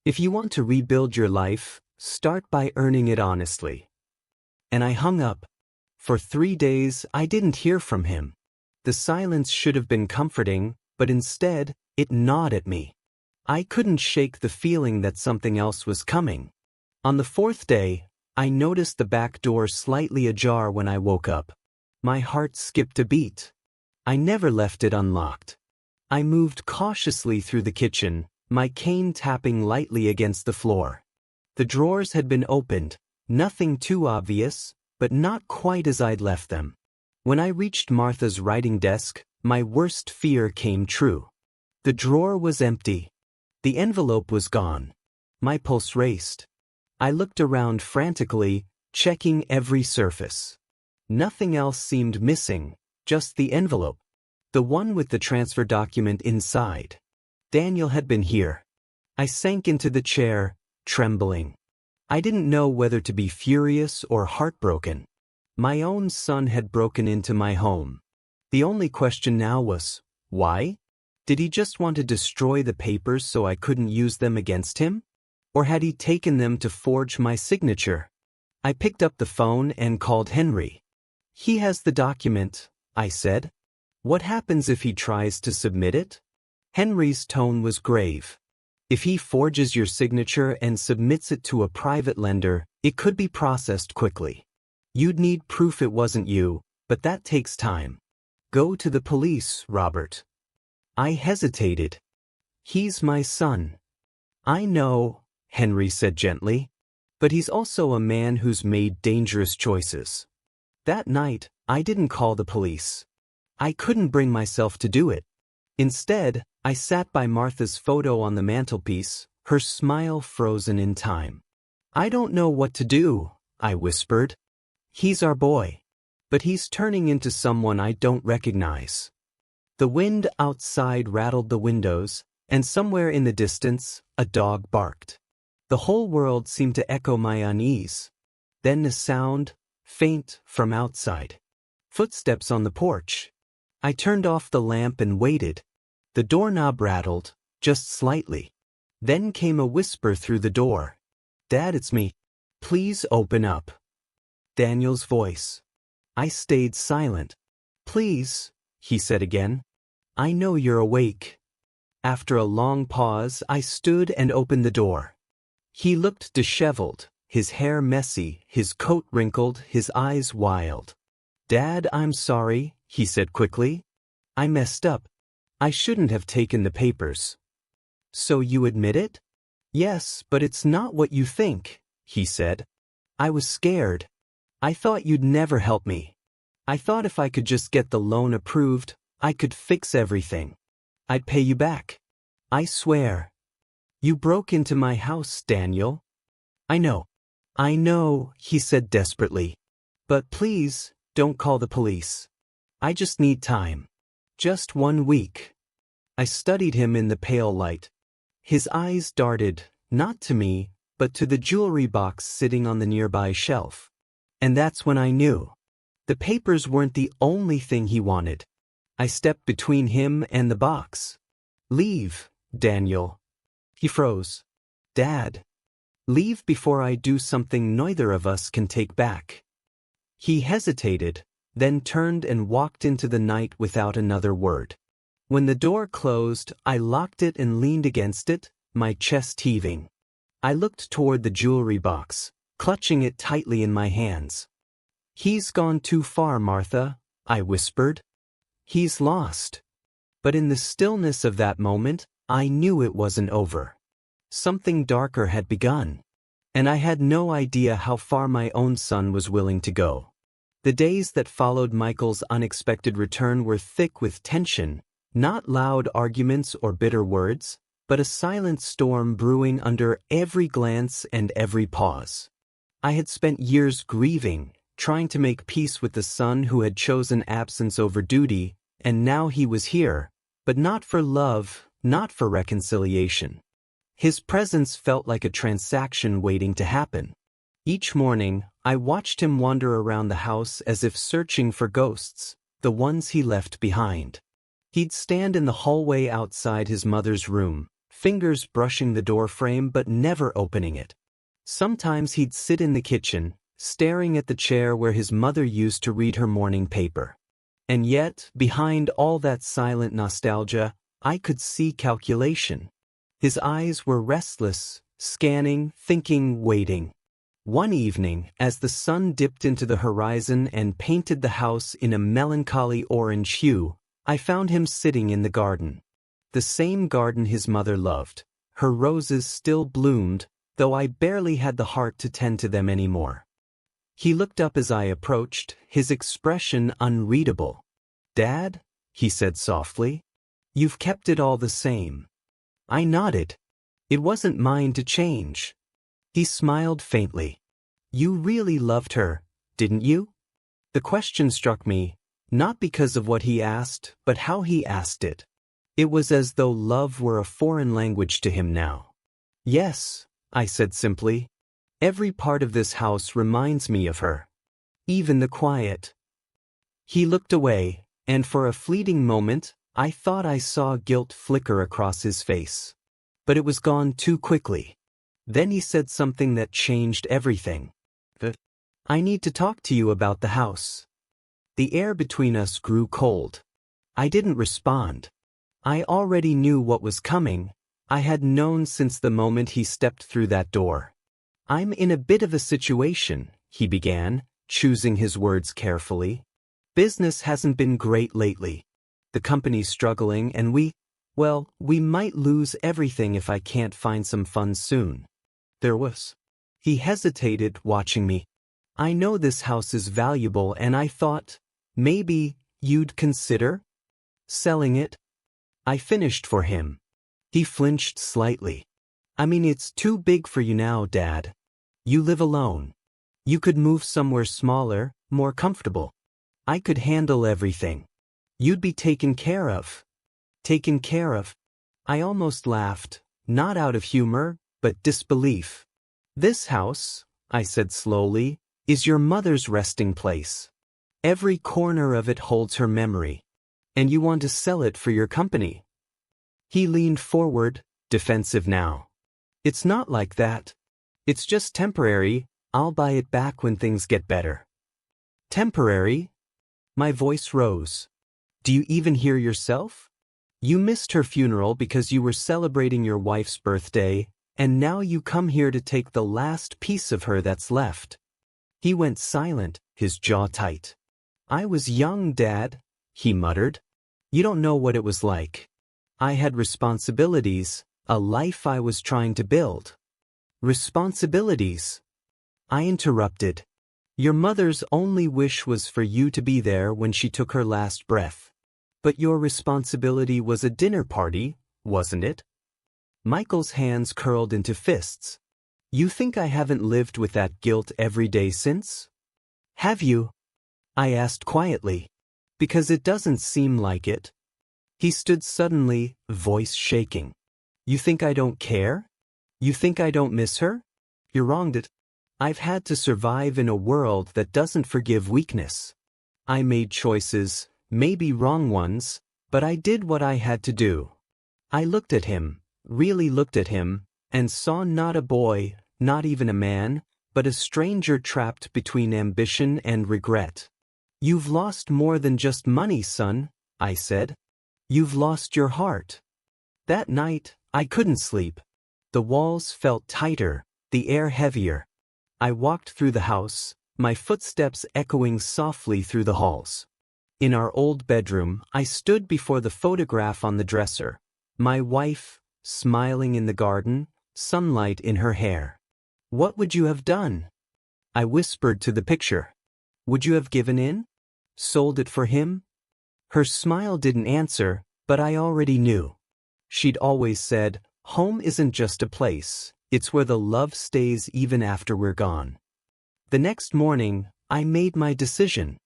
If you want to rebuild your life, start by earning it honestly. And I hung up. For 3 days, I didn't hear from him. The silence should have been comforting, but instead, it gnawed at me. I couldn't shake the feeling that something else was coming. On the 4th day, I noticed the back door slightly ajar when I woke up. My heart skipped a beat. I never left it unlocked. I moved cautiously through the kitchen, my cane tapping lightly against the floor. The drawers had been opened, nothing too obvious, but not quite as I'd left them. When I reached Martha's writing desk, my worst fear came true. The drawer was empty. The envelope was gone. My pulse raced. I looked around frantically, checking every surface. Nothing else seemed missing, just the envelope. The one with the transfer document inside. Daniel had been here. I sank into the chair, trembling. I didn't know whether to be furious or heartbroken. My own son had broken into my home. The only question now was, why? Did he just want to destroy the papers so I couldn't use them against him? Or had he taken them to forge my signature? I picked up the phone and called Henry. He has the document, I said. What happens if he tries to submit it? Henry's tone was grave. If he forges your signature and submits it to a private lender, it could be processed quickly. You'd need proof it wasn't you, but that takes time. Go to the police, Robert. I hesitated. He's my son. I know, Henry said gently, but he's also a man who's made dangerous choices. That night, I didn't call the police. I couldn't bring myself to do it. Instead, I sat by Martha's photo on the mantelpiece, her smile frozen in time. I don't know what to do, I whispered. He's our boy. But he's turning into someone I don't recognize. The wind outside rattled the windows, and somewhere in the distance, a dog barked. The whole world seemed to echo my unease. Then a sound, faint, from outside. Footsteps on the porch. I turned off the lamp and waited. The doorknob rattled, just slightly. Then came a whisper through the door. Dad, it's me. Please open up. Daniel's voice. I stayed silent. Please, he said again. I know you're awake. After a long pause, I stood and opened the door. He looked disheveled, his hair messy, his coat wrinkled, his eyes wild. Dad, I'm sorry, he said quickly. I messed up. I shouldn't have taken the papers. So you admit it? Yes, but it's not what you think, he said. I was scared. I thought you'd never help me. I thought if I could just get the loan approved, I could fix everything. I'd pay you back. I swear. You broke into my house, Daniel. I know, he said desperately. But please, don't call the police. I just need time. Just 1 week. I studied him in the pale light. His eyes darted, not to me, but to the jewelry box sitting on the nearby shelf. And that's when I knew. The papers weren't the only thing he wanted. I stepped between him and the box. Leave, Daniel. He froze. Dad. Leave before I do something neither of us can take back. He hesitated, then turned and walked into the night without another word. When the door closed, I locked it and leaned against it, my chest heaving. I looked toward the jewelry box, clutching it tightly in my hands. He's gone too far, Martha, I whispered. He's lost. But in the stillness of that moment, I knew it wasn't over. Something darker had begun. And I had no idea how far my own son was willing to go. The days that followed Michael's unexpected return were thick with tension, not loud arguments or bitter words, but a silent storm brewing under every glance and every pause. I had spent years grieving, trying to make peace with the son who had chosen absence over duty, and now he was here, but not for love, not for reconciliation. His presence felt like a transaction waiting to happen. Each morning, I watched him wander around the house as if searching for ghosts, the ones he left behind. He'd stand in the hallway outside his mother's room, fingers brushing the door frame but never opening it. Sometimes he'd sit in the kitchen, staring at the chair where his mother used to read her morning paper. And yet, behind all that silent nostalgia, I could see calculation. His eyes were restless, scanning, thinking, waiting. One evening, as the sun dipped into the horizon and painted the house in a melancholy orange hue, I found him sitting in the garden. The same garden his mother loved. Her roses still bloomed, though I barely had the heart to tend to them anymore. He looked up as I approached, his expression unreadable. "Dad?" he said softly. "You've kept it all the same." I nodded. It wasn't mine to change. He smiled faintly. "You really loved her, didn't you?" The question struck me, not because of what he asked, but how he asked it. It was as though love were a foreign language to him now. "Yes," I said simply. "Every part of this house reminds me of her. Even the quiet." He looked away, and for a fleeting moment, I thought I saw guilt flicker across his face. But it was gone too quickly. Then he said something that changed everything. "I need to talk to you about the house." The air between us grew cold. I didn't respond. I already knew what was coming. I had known since the moment he stepped through that door. "I'm in a bit of a situation," he began, choosing his words carefully. "Business hasn't been great lately. The company's struggling and we might lose everything if I can't find some funds soon." He hesitated, watching me. "I know this house is valuable and I thought, maybe, you'd consider selling it." I finished for him. He flinched slightly. "I mean, it's too big for you now, Dad. You live alone. You could move somewhere smaller, more comfortable. I could handle everything. You'd be taken care of." Taken care of? I almost laughed, not out of humor, but disbelief. "This house," I said slowly, "is your mother's resting place. Every corner of it holds her memory. And you want to sell it for your company." He leaned forward, defensive now. "It's not like that. It's just temporary. I'll buy it back when things get better." "Temporary?" My voice rose. "Do you even hear yourself? You missed her funeral because you were celebrating your wife's birthday, and now you come here to take the last piece of her that's left." He went silent, his jaw tight. "I was young, Dad," he muttered. "You don't know what it was like. I had responsibilities, a life I was trying to build." "Responsibilities?" I interrupted. "Your mother's only wish was for you to be there when she took her last breath. But your responsibility was a dinner party, wasn't it?" Michael's hands curled into fists. "You think I haven't lived with that guilt every day since?" "Have you?" I asked quietly. "Because it doesn't seem like it." He stood suddenly, voice shaking. "You think I don't care? You think I don't miss her? You're wrong. I've had to survive in a world that doesn't forgive weakness. I made choices, maybe wrong ones, but I did what I had to do." I looked at him, really looked at him, and saw not a boy, not even a man, but a stranger trapped between ambition and regret. "You've lost more than just money, son," I said. "You've lost your heart." That night, I couldn't sleep. The walls felt tighter, the air heavier. I walked through the house, my footsteps echoing softly through the halls. In our old bedroom, I stood before the photograph on the dresser. My wife, smiling in the garden, sunlight in her hair. "What would you have done?" I whispered to the picture. "Would you have given in? Sold it for him?" Her smile didn't answer, but I already knew. She'd always said, "Home isn't just a place, it's where the love stays even after we're gone." The next morning, I made my decision.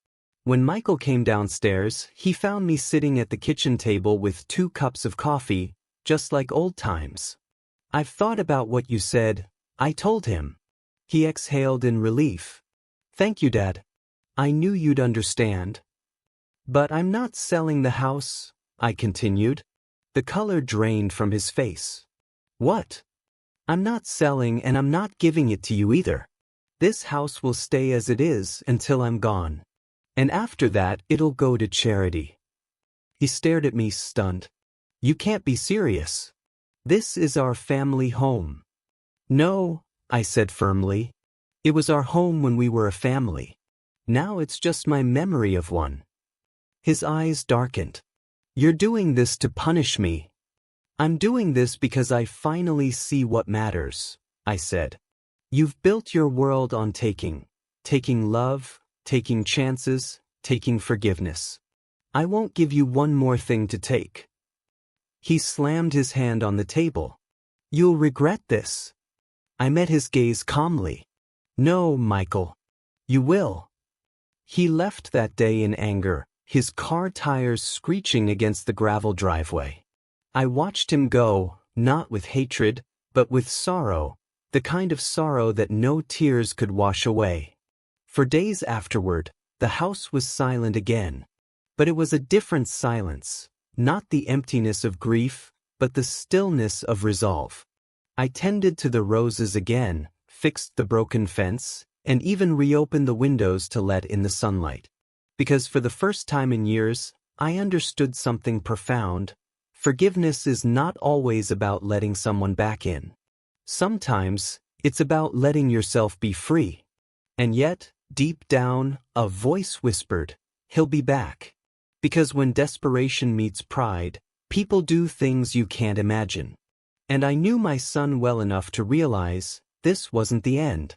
When Michael came downstairs, he found me sitting at the kitchen table with 2 cups of coffee, just like old times. "I've thought about what you said," I told him. He exhaled in relief. "Thank you, Dad. I knew you'd understand." "But I'm not selling the house," I continued. The color drained from his face. What? I'm not selling and I'm not giving it to you either. This house will stay as it is until I'm gone. And after that, it'll go to charity. He stared at me stunned. You can't be serious. This is our family home. No, I said firmly. It was our home when we were a family. Now it's just my memory of one. His eyes darkened. You're doing this to punish me. I'm doing this because I finally see what matters, I said. You've built your world on taking love, taking chances, taking forgiveness. I won't give you one more thing to take. He slammed his hand on the table. You'll regret this. I met his gaze calmly. No, Michael. You will. He left that day in anger, his car tires screeching against the gravel driveway. I watched him go, not with hatred, but with sorrow, the kind of sorrow that no tears could wash away. For days afterward, the house was silent again. But it was a different silence, not the emptiness of grief, but the stillness of resolve. I tended to the roses again, fixed the broken fence, and even reopened the windows to let in the sunlight. Because for the first time in years, I understood something profound. Forgiveness is not always about letting someone back in. Sometimes, it's about letting yourself be free. And yet, deep down, a voice whispered, he'll be back. Because when desperation meets pride, people do things you can't imagine. And I knew my son well enough to realize this wasn't the end.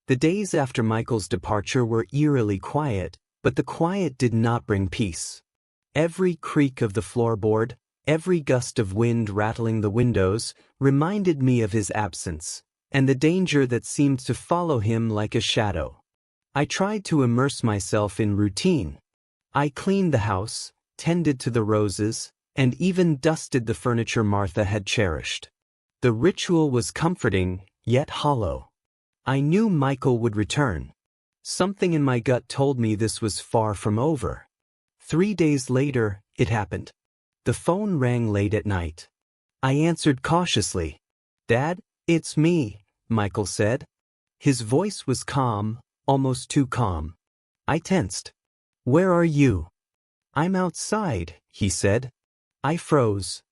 The days after Michael's departure were eerily quiet, but the quiet did not bring peace. Every creak of the floorboard, every gust of wind rattling the windows, reminded me of his absence, and the danger that seemed to follow him like a shadow. I tried to immerse myself in routine. I cleaned the house, tended to the roses, and even dusted the furniture Martha had cherished. The ritual was comforting, yet hollow. I knew Michael would return. Something in my gut told me this was far from over. 3 days later, it happened. The phone rang late at night. I answered cautiously. Dad, it's me, Michael said. His voice was calm, almost too calm. I tensed. Where are you? I'm outside, he said. I froze.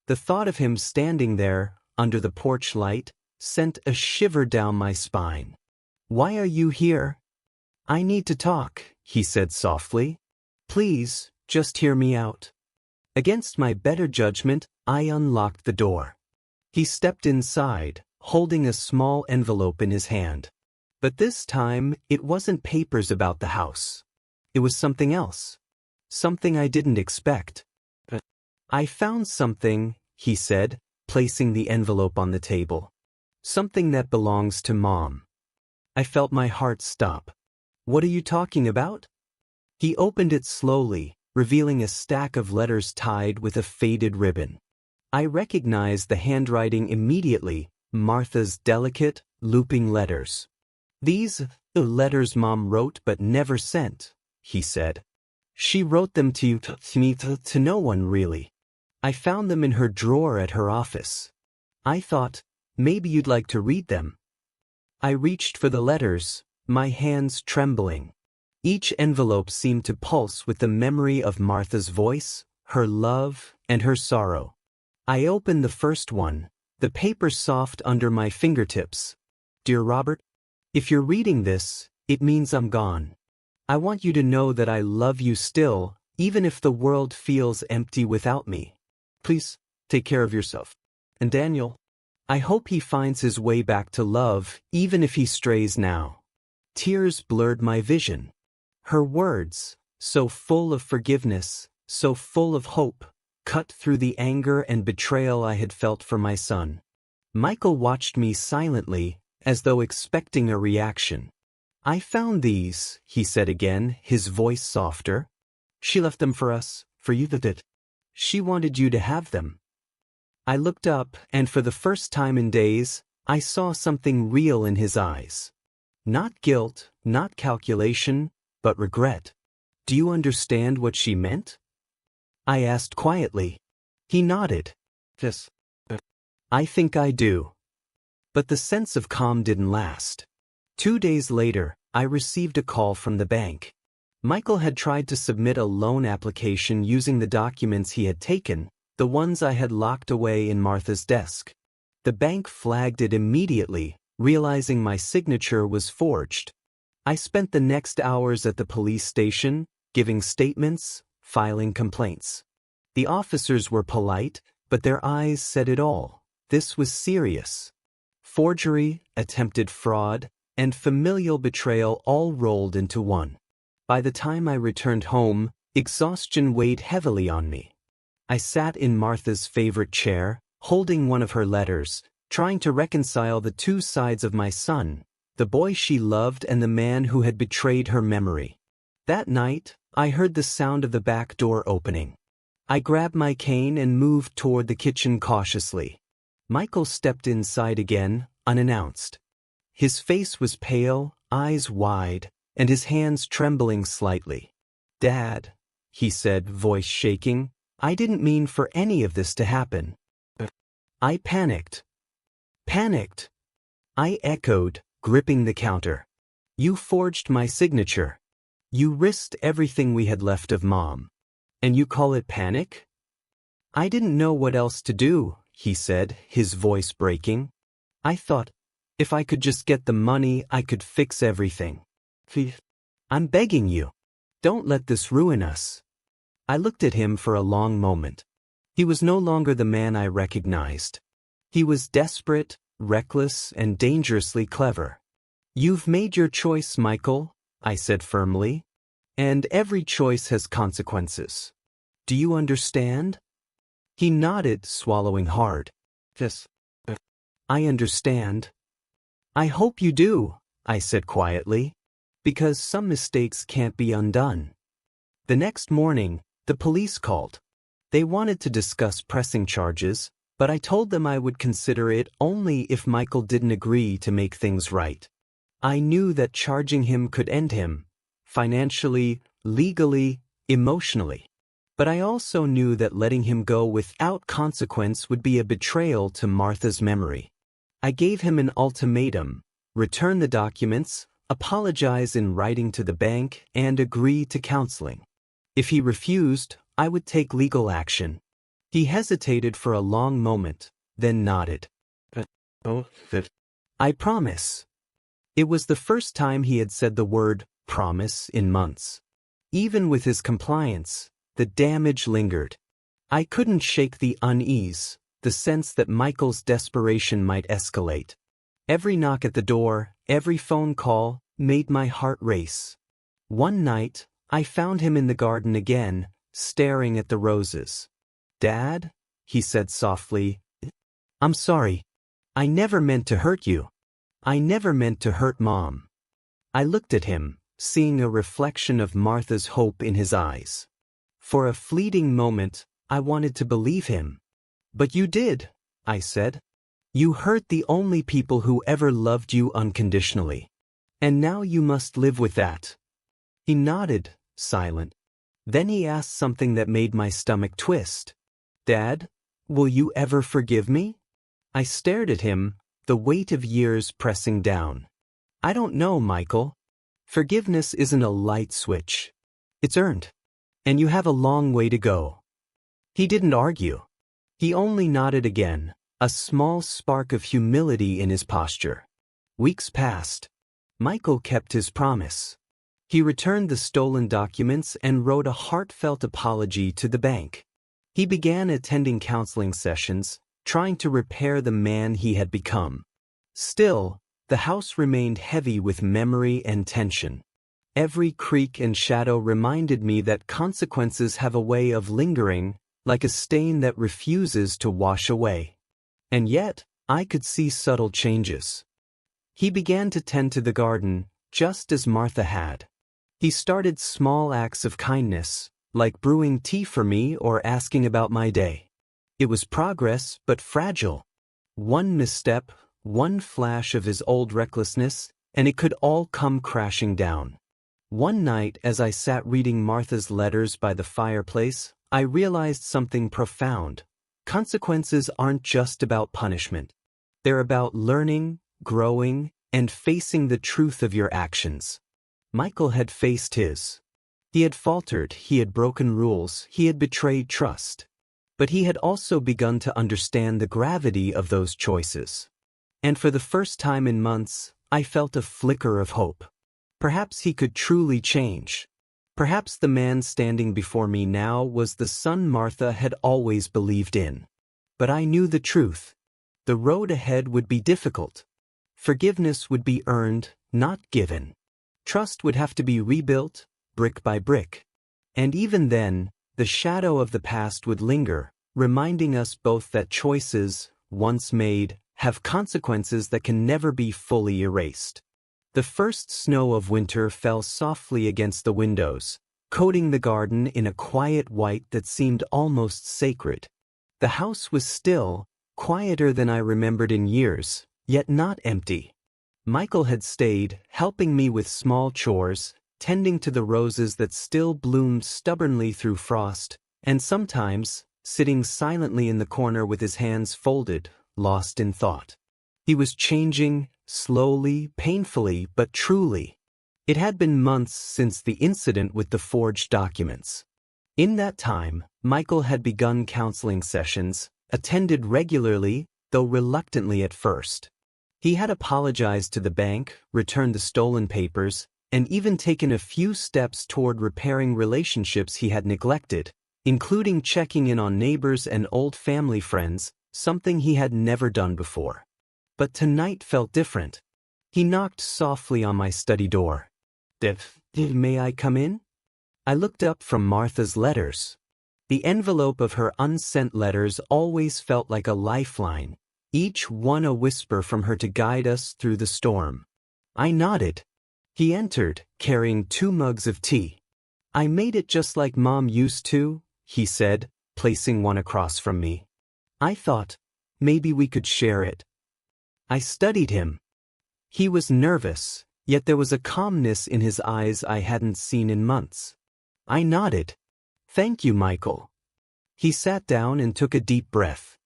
The thought of him standing there, under the porch light, sent a shiver down my spine. Why are you here? I need to talk, he said softly. Please, just hear me out. Against my better judgment, I unlocked the door. He stepped inside, holding a small envelope in his hand. But this time, it wasn't papers about the house. It was something else. Something I didn't expect. I found something, he said, placing the envelope on the table. Something that belongs to Mom. I felt my heart stop. What are you talking about? He opened it slowly, revealing a stack of letters tied with a faded ribbon. I recognized the handwriting immediately, Martha's delicate, looping letters. These are letters Mom wrote but never sent, he said. She wrote them to you, to no one really. I found them in her drawer at her office. I thought, maybe you'd like to read them. I reached for the letters, my hands trembling. Each envelope seemed to pulse with the memory of Martha's voice, her love, and her sorrow. I opened the first one, the paper soft under my fingertips. Dear Robert, if you're reading this, it means I'm gone. I want you to know that I love you still, even if the world feels empty without me. Please, take care of yourself. And Daniel, I hope he finds his way back to love, even if he strays now. Tears blurred my vision. Her words, so full of forgiveness, so full of hope, cut through the anger and betrayal I had felt for my son. Michael watched me silently, as though expecting a reaction. I found these, he said again, his voice softer. She left them for us, for you that did. She wanted you to have them. I looked up, and for the first time in days, I saw something real in his eyes. Not guilt, not calculation, but regret. Do you understand what she meant? I asked quietly. He nodded. Yes. I think I do. But the sense of calm didn't last. 2 days later, I received a call from the bank. Michael had tried to submit a loan application using the documents he had taken, the ones I had locked away in Martha's desk. The bank flagged it immediately, realizing my signature was forged. I spent the next hours at the police station, giving statements, filing complaints. The officers were polite, but their eyes said it all. This was serious. Forgery, attempted fraud, and familial betrayal all rolled into one. By the time I returned home, exhaustion weighed heavily on me. I sat in Martha's favorite chair, holding one of her letters, trying to reconcile the two sides of my son, the boy she loved and the man who had betrayed her memory. That night, I heard the sound of the back door opening. I grabbed my cane and moved toward the kitchen cautiously. Michael stepped inside again, unannounced. His face was pale, eyes wide, and his hands trembling slightly. "Dad," he said, voice shaking, "I didn't mean for any of this to happen." I panicked. Panicked? I echoed, gripping the counter. "You forged my signature. You risked everything we had left of Mom. And you call it panic?" "I didn't know what else to do," he said, his voice breaking. "I thought, if I could just get the money, I could fix everything. I'm begging you. Don't let this ruin us." I looked at him for a long moment. He was no longer the man I recognized. He was desperate, reckless, and dangerously clever. "You've made your choice, Michael," I said firmly. "And every choice has consequences. Do you understand?" He nodded, swallowing hard. "Yes, I understand." "I hope you do," I said quietly, "because some mistakes can't be undone." The next morning, the police called. They wanted to discuss pressing charges, but I told them I would consider it only if Michael didn't agree to make things right. I knew that charging him could end him, financially, legally, emotionally. But I also knew that letting him go without consequence would be a betrayal to Martha's memory. I gave him an ultimatum: return the documents, apologize in writing to the bank, and agree to counseling. If he refused, I would take legal action. He hesitated for a long moment, then nodded. "I promise." It was the first time he had said the word promise in months. Even with his compliance, the damage lingered. I couldn't shake the unease, the sense that Michael's desperation might escalate. Every knock at the door, every phone call, made my heart race. One night, I found him in the garden again, staring at the roses. "Dad," he said softly, "I'm sorry. I never meant to hurt you. I never meant to hurt Mom." I looked at him, seeing a reflection of Martha's hope in his eyes. For a fleeting moment, I wanted to believe him. "But you did," I said. "You hurt the only people who ever loved you unconditionally. And now you must live with that." He nodded, silent. Then he asked something that made my stomach twist. "Dad, will you ever forgive me?" I stared at him, the weight of years pressing down. "I don't know, Michael. Forgiveness isn't a light switch. It's earned. And you have a long way to go." He didn't argue. He only nodded again, a small spark of humility in his posture. Weeks passed. Michael kept his promise. He returned the stolen documents and wrote a heartfelt apology to the bank. He began attending counseling sessions, trying to repair the man he had become. Still, the house remained heavy with memory and tension. Every creak and shadow reminded me that consequences have a way of lingering, like a stain that refuses to wash away. And yet, I could see subtle changes. He began to tend to the garden, just as Martha had. He started small acts of kindness, like brewing tea for me or asking about my day. It was progress, but fragile. One misstep, one flash of his old recklessness, and it could all come crashing down. One night, as I sat reading Martha's letters by the fireplace, I realized something profound. Consequences aren't just about punishment. They're about learning, growing, and facing the truth of your actions. Michael had faced his. He had faltered, he had broken rules, he had betrayed trust. But he had also begun to understand the gravity of those choices. And for the first time in months, I felt a flicker of hope. Perhaps he could truly change. Perhaps the man standing before me now was the son Martha had always believed in. But I knew the truth. The road ahead would be difficult. Forgiveness would be earned, not given. Trust would have to be rebuilt, brick by brick. And even then, the shadow of the past would linger, reminding us both that choices, once made, have consequences that can never be fully erased. The first snow of winter fell softly against the windows, coating the garden in a quiet white that seemed almost sacred. The house was still, quieter than I remembered in years, yet not empty. Michael had stayed, helping me with small chores, tending to the roses that still bloomed stubbornly through frost, and sometimes, sitting silently in the corner with his hands folded, lost in thought. He was changing, slowly, painfully, but truly. It had been months since the incident with the forged documents. In that time, Michael had begun counseling sessions, attended regularly, though reluctantly at first. He had apologized to the bank, returned the stolen papers, and even taken a few steps toward repairing relationships he had neglected, including checking in on neighbors and old family friends, something he had never done before. But tonight felt different. He knocked softly on my study door. May I come in? I looked up from Martha's letters. The envelope of her unsent letters always felt like a lifeline, each one a whisper from her to guide us through the storm. I nodded. He entered, carrying 2 mugs of tea. I made it just like Mom used to, he said, placing one across from me. I thought, maybe we could share it. I studied him. He was nervous, yet there was a calmness in his eyes I hadn't seen in months. I nodded. Thank you, Michael. He sat down and took a deep breath.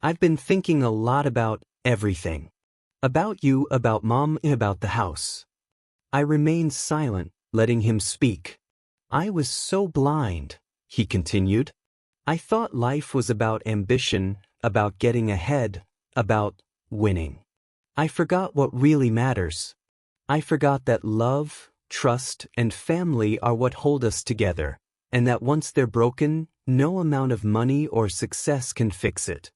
I've been thinking a lot about everything. About you, about Mom, about the house. I remained silent, letting him speak. I was so blind, he continued. I thought life was about ambition, about getting ahead, about winning. I forgot what really matters. I forgot that love, trust, and family are what hold us together, and that once they're broken, no amount of money or success can fix it.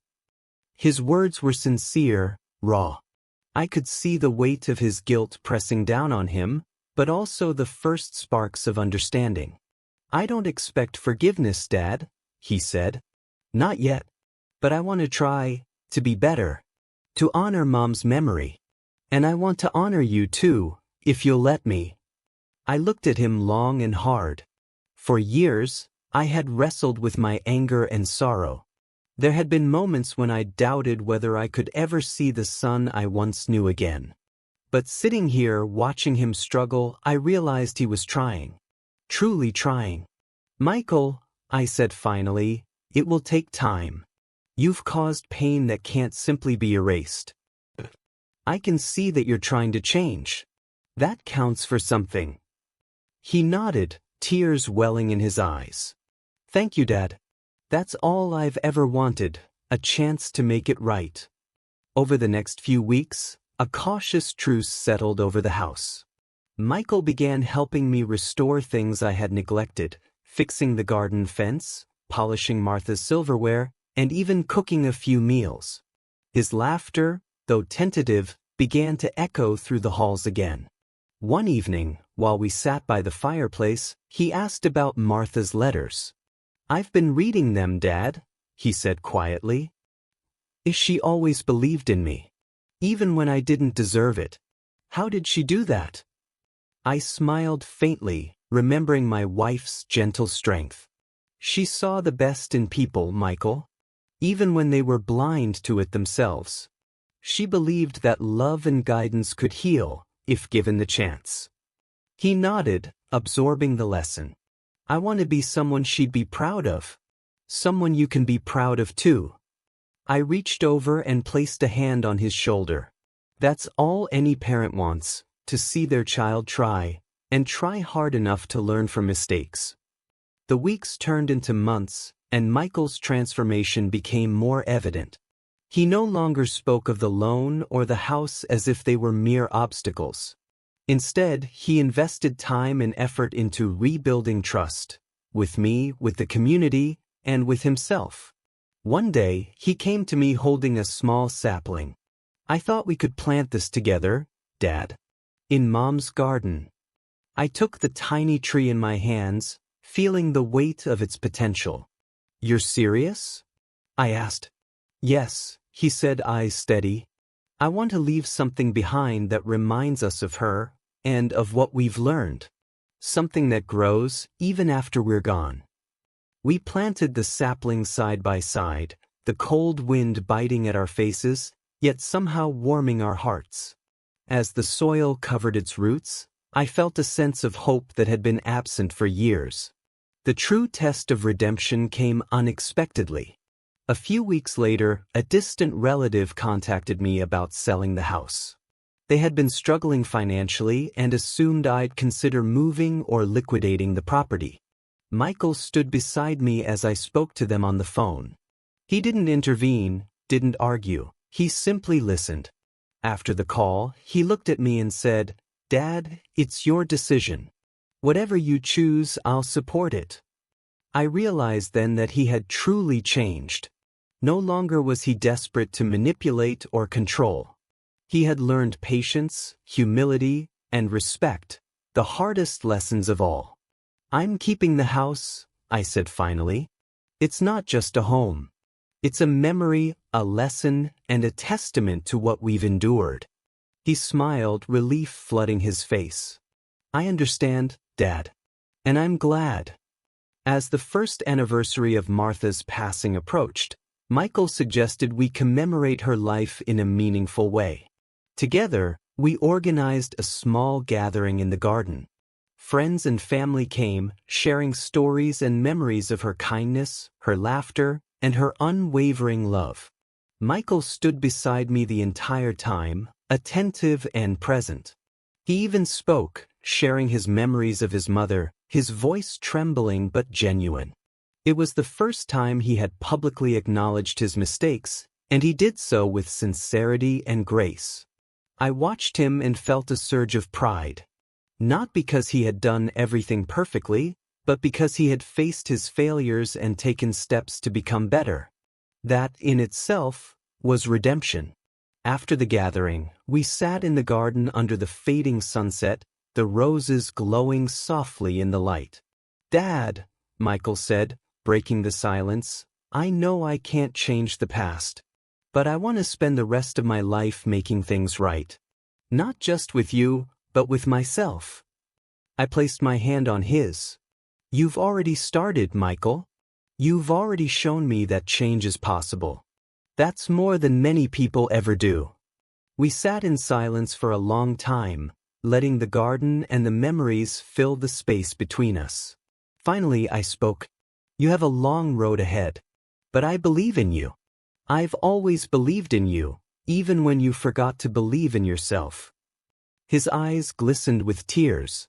His words were sincere, raw. I could see the weight of his guilt pressing down on him, but also the first sparks of understanding. I don't expect forgiveness, Dad, he said. Not yet. But I want to try to be better, to honor Mom's memory. And I want to honor you too, if you'll let me. I looked at him long and hard. For years, I had wrestled with my anger and sorrow. There had been moments when I doubted whether I could ever see the son I once knew again. But sitting here watching him struggle, I realized he was trying. Truly trying. Michael, I said finally, it will take time. You've caused pain that can't simply be erased. I can see that you're trying to change. That counts for something. He nodded, tears welling in his eyes. Thank you, Dad. That's all I've ever wanted, a chance to make it right. Over the next few weeks, a cautious truce settled over the house. Michael began helping me restore things I had neglected, fixing the garden fence, polishing Martha's silverware, and even cooking a few meals. His laughter, though tentative, began to echo through the halls again. One evening, while we sat by the fireplace, he asked about Martha's letters. I've been reading them, Dad, he said quietly. She always believed in me, even when I didn't deserve it. How did she do that? I smiled faintly, remembering my wife's gentle strength. She saw the best in people, Michael, even when they were blind to it themselves. She believed that love and guidance could heal, if given the chance. He nodded, absorbing the lesson. I want to be someone she'd be proud of. Someone you can be proud of too, I reached over and placed a hand on his shoulder. That's all any parent wants, to see their child try, and try hard enough to learn from mistakes. The weeks turned into months, and Michael's transformation became more evident. He no longer spoke of the loan or the house as if they were mere obstacles. Instead, he invested time and effort into rebuilding trust, with me, with the community, and with himself. One day, he came to me holding a small sapling. I thought we could plant this together, Dad. In Mom's garden. I took the tiny tree in my hands, feeling the weight of its potential. You're serious? I asked. Yes, he said, eyes steady. I want to leave something behind that reminds us of her, and of what we've learned. Something that grows even after we're gone. We planted the saplings side by side, the cold wind biting at our faces, yet somehow warming our hearts. As the soil covered its roots, I felt a sense of hope that had been absent for years. The true test of redemption came unexpectedly. A few weeks later, a distant relative contacted me about selling the house. They had been struggling financially and assumed I'd consider moving or liquidating the property. Michael stood beside me as I spoke to them on the phone. He didn't intervene, didn't argue. He simply listened. After the call, he looked at me and said, "Dad, it's your decision. Whatever you choose, I'll support it." I realized then that he had truly changed. No longer was he desperate to manipulate or control. He had learned patience, humility, and respect, the hardest lessons of all. "I'm keeping the house," I said finally. "It's not just a home. It's a memory, a lesson, and a testament to what we've endured." He smiled, relief flooding his face. "I understand, Dad. And I'm glad." As the first anniversary of Martha's passing approached, Michael suggested we commemorate her life in a meaningful way. Together, we organized a small gathering in the garden. Friends and family came, sharing stories and memories of her kindness, her laughter, and her unwavering love. Michael stood beside me the entire time, attentive and present. He even spoke, sharing his memories of his mother, his voice trembling but genuine. It was the first time he had publicly acknowledged his mistakes, and he did so with sincerity and grace. I watched him and felt a surge of pride. Not because he had done everything perfectly, but because he had faced his failures and taken steps to become better. That, in itself, was redemption. After the gathering, we sat in the garden under the fading sunset, the roses glowing softly in the light. "Dad," Michael said, breaking the silence, "I know I can't change the past. But I want to spend the rest of my life making things right. Not just with you, but with myself." I placed my hand on his. "You've already started, Michael. You've already shown me that change is possible. That's more than many people ever do." We sat in silence for a long time, letting the garden and the memories fill the space between us. Finally, I spoke. "You have a long road ahead. But I believe in you. I've always believed in you, even when you forgot to believe in yourself." His eyes glistened with tears.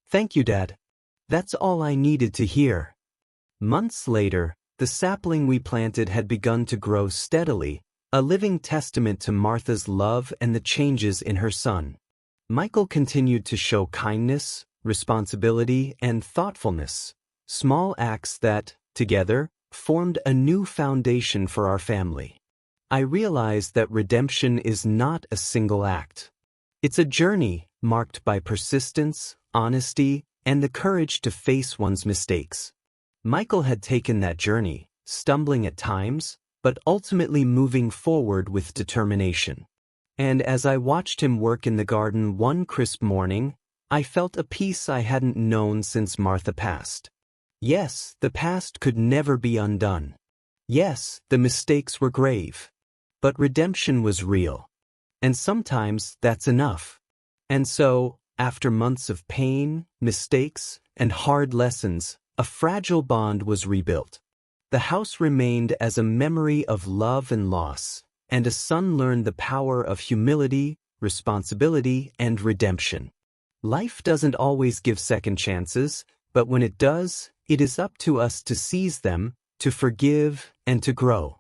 "Thank you, Dad. That's all I needed to hear." Months later, the sapling we planted had begun to grow steadily, a living testament to Martha's love and the changes in her son. Michael continued to show kindness, responsibility, and thoughtfulness, small acts that, together, formed a new foundation for our family. I realized that redemption is not a single act. It's a journey marked by persistence, honesty, and the courage to face one's mistakes. Michael had taken that journey, stumbling at times, but ultimately moving forward with determination. And as I watched him work in the garden one crisp morning, I felt a peace I hadn't known since Martha passed. Yes, the past could never be undone. Yes, the mistakes were grave. But redemption was real. And sometimes that's enough. And so, after months of pain, mistakes, and hard lessons, a fragile bond was rebuilt. The house remained as a memory of love and loss, and a son learned the power of humility, responsibility, and redemption. Life doesn't always give second chances, but when it does, it is up to us to seize them, to forgive, and to grow.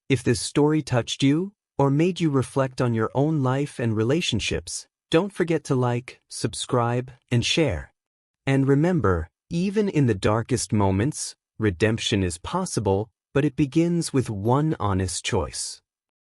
If this story touched you, or made you reflect on your own life and relationships, don't forget to like, subscribe, and share. And remember, even in the darkest moments, redemption is possible, but it begins with one honest choice.